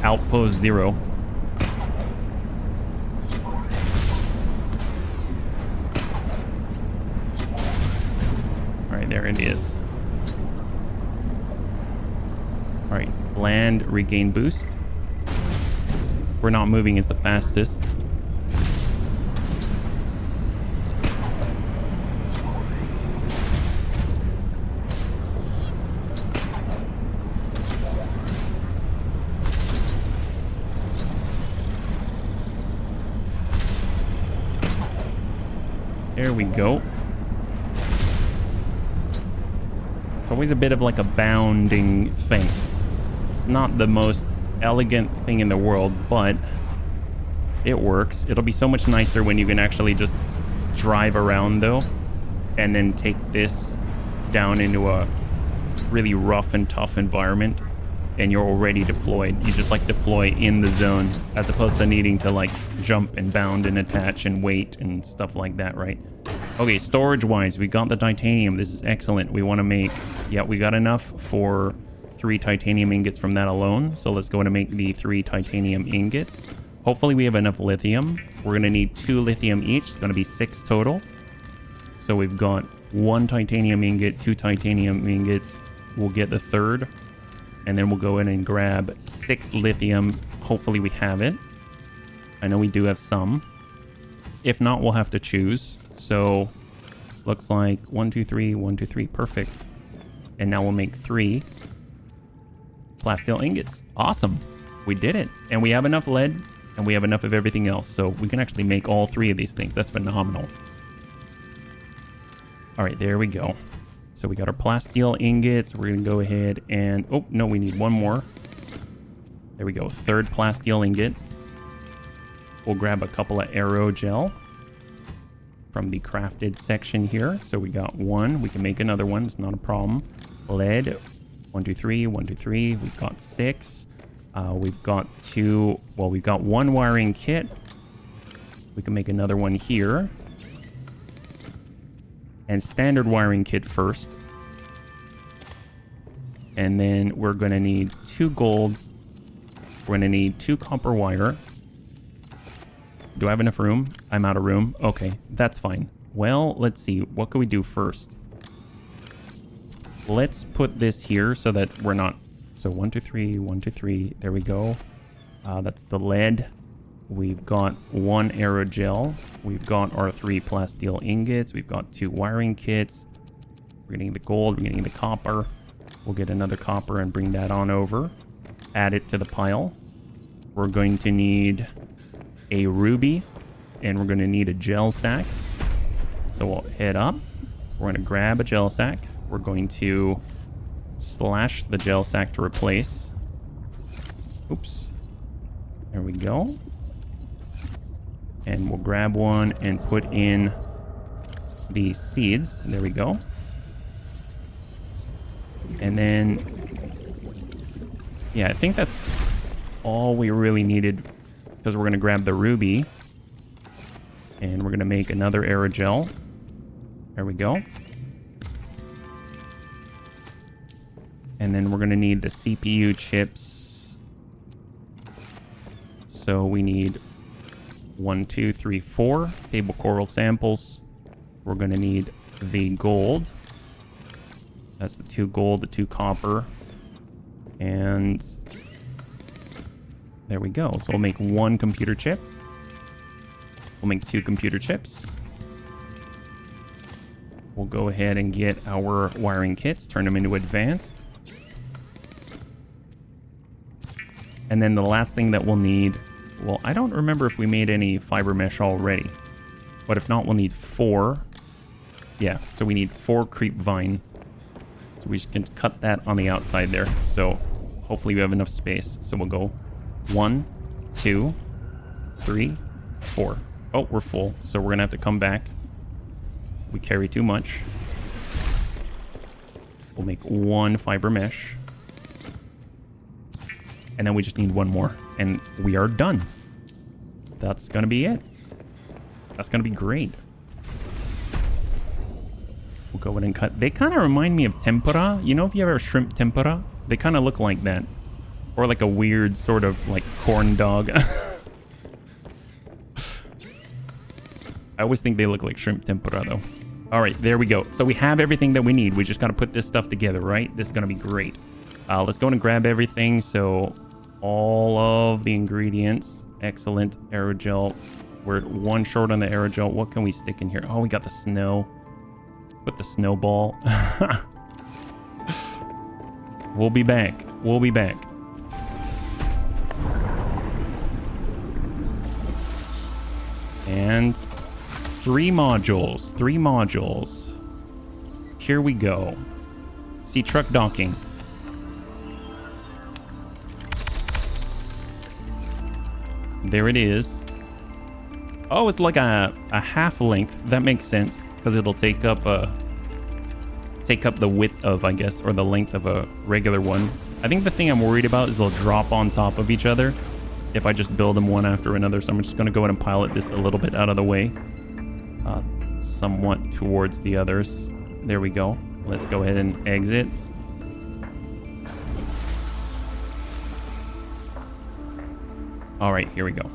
Outpost 0. All right, there it is. All right, land, regain boost. We're not moving as the fastest. There we go. It's always a bit of like a bounding thing. It's not the most elegant thing in the world, but it works. It'll be so much nicer when you can actually just drive around though, and then take this down into a really rough and tough environment and you're already deployed. You just like deploy in the zone as opposed to needing to like jump and bound and attach and wait and stuff like that, right? Okay, storage wise, we got the titanium. This is excellent. We want to make, yeah, we got enough for 3 titanium ingots from that alone. So let's go and make the 3 titanium ingots. Hopefully we have enough lithium. We're going to need 2 lithium each. It's going to be 6 total. So we've got 1 titanium ingot, 2 titanium ingots. We'll get the 3rd. And then we'll go in and grab 6 lithium. Hopefully we have it. I know we do have some. If not, we'll have to choose. So looks like 1, 2, 3, 1, 2, 3. Perfect. And now we'll make 3 plasteel ingots. Awesome. We did it. And we have enough lead and we have enough of everything else. So we can actually make all 3 of these things. That's phenomenal. All right, there we go. So we got our plasteel ingots. We're going to go ahead and... Oh, no, we need one more. There we go. 3rd plasteel ingot. We'll grab a couple of aerogel from the crafted section here. So we got 1. We can make another one. It's not a problem. Lead. 1, 2, 3. 1, 2, 3. We've got 6. We've got 2. Well, we've got 1 wiring kit. We can make another one here. And standard wiring kit first. And then we're going to need 2 gold. We're going to need 2 copper wire. Do I have enough room? I'm out of room. Okay, that's fine. Well, let's see. What can we do first? Let's put this here so that we're not... So 1, 2, 3, 1, 2, 3. There we go. That's the lead. We've got 1 aerogel. We've got our 3 plasteel ingots. We've got 2 wiring kits. We're getting the gold. We're getting the copper. We'll get another copper and bring that on over. Add it to the pile. We're going to need a ruby and we're going to need a gel sack. So we'll head up. We're going to grab a gel sack. We're going to slash the gel sack to replace. Oops. There we go. And we'll grab one and put in the seeds. There we go. And then, yeah, I think that's all we really needed, because we're going to grab the ruby and we're going to make another aerogel. There we go. And then we're going to need the CPU chips. So we need 1, 2, 3, 4 table coral samples. We're going to need the gold. That's the 2 gold, the 2 copper. And there we go. So we'll make 1 computer chip. We'll make 2 computer chips. We'll go ahead and get our wiring kits, turn them into advanced. And then the last thing that we'll need, well, I don't remember if we made any fiber mesh already, but if not, we'll need 4. Yeah, so we need 4 creep vine. So we can cut that on the outside there. So hopefully we have enough space. So we'll go 1, 2, 3, 4. Oh, we're full. So we're gonna have to come back. We carry too much. We'll make 1 fiber mesh. And then we just need 1 more. And we are done. That's gonna be it. That's gonna be great. We'll go in and cut. They kind of remind me of tempura. You know, if you ever shrimp tempura, they kind of look like that. Or like a weird sort of like corn dog. I always think they look like shrimp tempura though. All right, there we go. So we have everything that we need. We just got to put this stuff together, right? This is going to be great. Let's go and grab everything. So all of the ingredients. Excellent. Aerogel. We're 1 short on the aerogel. What can we stick in here? Oh, we got the snow. Put the snowball. We'll be back. We'll be back. And 3 modules. 3 modules. Here we go. Sea truck docking. There it is. Oh, it's like a half length. That makes sense, because it'll take up the width of, I guess, or the length of a regular one. I think the thing I'm worried about is they'll drop on top of each other if I just build them one after another. So I'm just going to go ahead and pilot this a little bit out of the way, somewhat towards the others. There we go. Let's go ahead and exit. All right, here we go.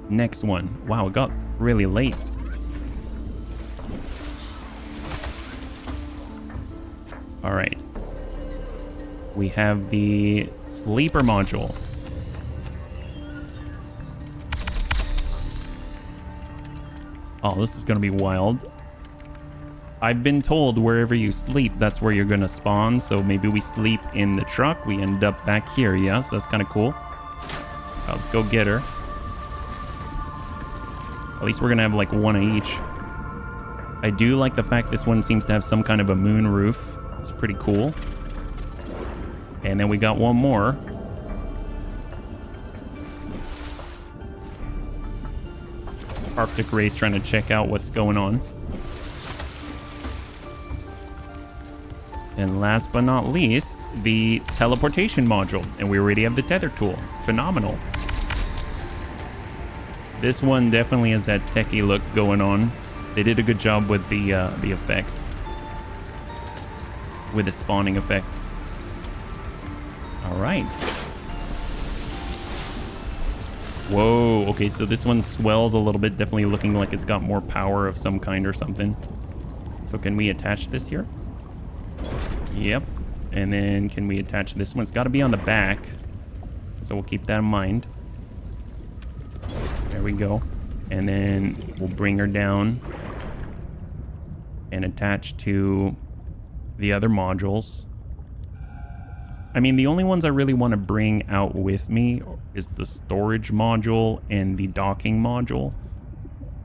Next one. Wow, it got really late. All right. We have the sleeper module. Oh, this is going to be wild. I've been told wherever you sleep, that's where you're going to spawn. So maybe we sleep in the truck. We end up back here. Yeah, so that's kind of cool. Let's go get her. At least we're going to have like 1 of each. I do like the fact this one seems to have some kind of a moon roof. It's pretty cool. And then we got 1 more. Arctic Ray's trying to check out what's going on. And last but not least, the teleportation module. And we already have the tether tool. Phenomenal. This one definitely has that techie look going on. They did a good job with the effects. With the spawning effect. All right. Whoa. Okay, so this one swells a little bit. Definitely looking like it's got more power of some kind or something. So can we attach this here? Yep. And then can we attach this one? It's got to be on the back. So we'll keep that in mind. There we go. And then we'll bring her down and attach to the other modules. I mean, the only ones I really want to bring out with me is the storage module and the docking module.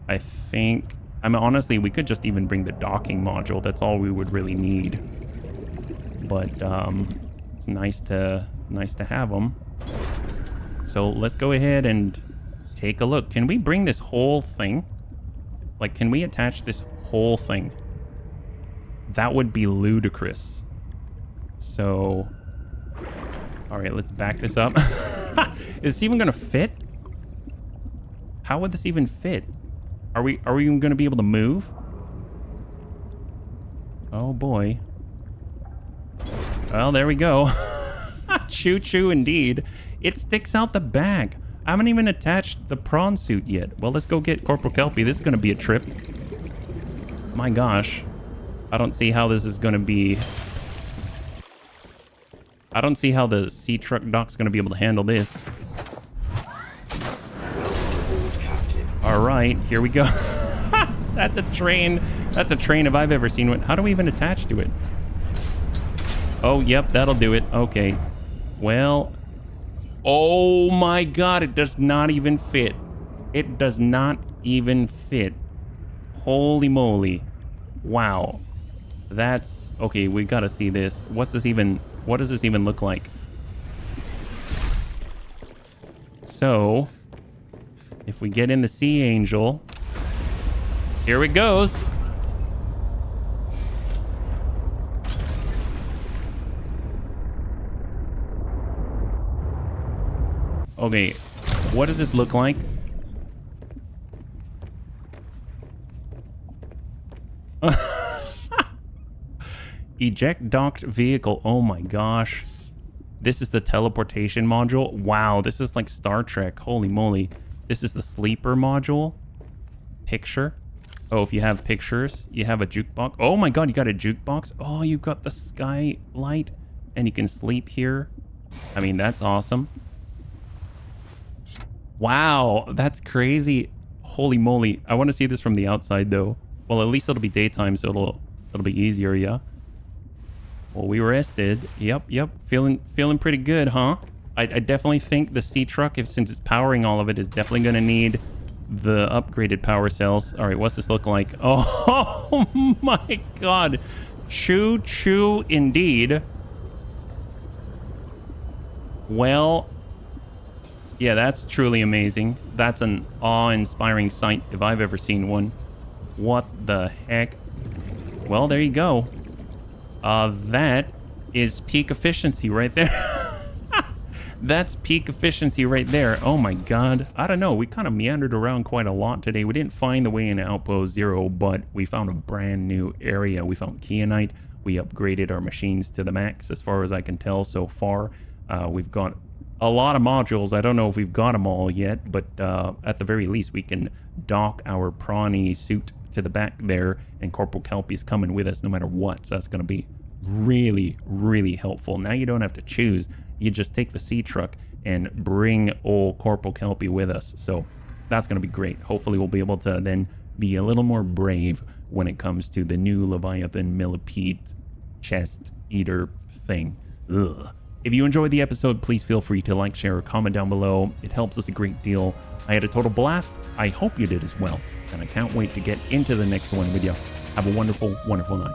I think, I mean, honestly, we could just even bring the docking module. That's all we would really need. But it's nice to have them. So let's go ahead and take a look. Can we bring this whole thing? Like, can we attach this whole thing? That would be ludicrous. So, all right, let's back this up. Is this even gonna fit? How would this even fit? Are we even gonna be able to move? Oh boy. Well, there we go. Choo choo indeed. It sticks out the back. I haven't even attached the prawn suit yet. Well, let's go get Corporal Kelpie. This is gonna be a trip. My gosh. I don't see how this is gonna be. I don't see how the sea truck dock's gonna be able to handle this. All right, here we go. That's a train. That's a train if I've ever seen one. How do we even attach to it? Oh, yep, that'll do it. Okay. Well, oh my God, it does not even fit. It does not even fit. Holy moly. Wow. That's okay. We gotta see this. What does this even look like? So, if we get in the Sea Angel, here it goes. Okay, what does this look like? Eject docked vehicle. Oh my gosh. This is the teleportation module. Wow, this is like Star Trek. Holy moly. This is the sleeper module. Picture. Oh, if you have pictures, you have a jukebox. Oh my God, you got a jukebox. Oh, you got the skylight and you can sleep here. I mean, that's awesome. Wow, that's crazy. Holy moly. I want to see this from the outside though. Well, at least it'll be daytime, so it'll be easier, yeah. Well, we rested. Yep. Feeling pretty good, huh? I definitely think the sea truck, since it's powering all of it, is definitely gonna need the upgraded power cells. All right, what's this look like? Oh my God. Choo choo indeed. Well, yeah, that's truly amazing. That's an awe-inspiring sight if I've ever seen one. What the heck? Well, there you go. That is peak efficiency right there. That's peak efficiency right there. Oh my God. I don't know. We kind of meandered around quite a lot today. We didn't find the way into Outpost Zero, but we found a brand new area. We found Kyanite. We upgraded our machines to the max as far as I can tell so far. We've got a lot of modules. I don't know if we've got them all yet, but at the very least, we can dock our prawny suit to the back there, and Corporal Kelpie's coming with us no matter what. So that's going to be really, really helpful. Now you don't have to choose. You just take the sea truck and bring old Corporal Kelpie with us. So that's going to be great. Hopefully we'll be able to then be a little more brave when it comes to the new Leviathan millipede chest eater thing. Ugh. If you enjoyed the episode, please feel free to like, share, or comment down below. It helps us a great deal. I had a total blast. I hope you did as well. And I can't wait to get into the next one with you. Have a wonderful, wonderful night.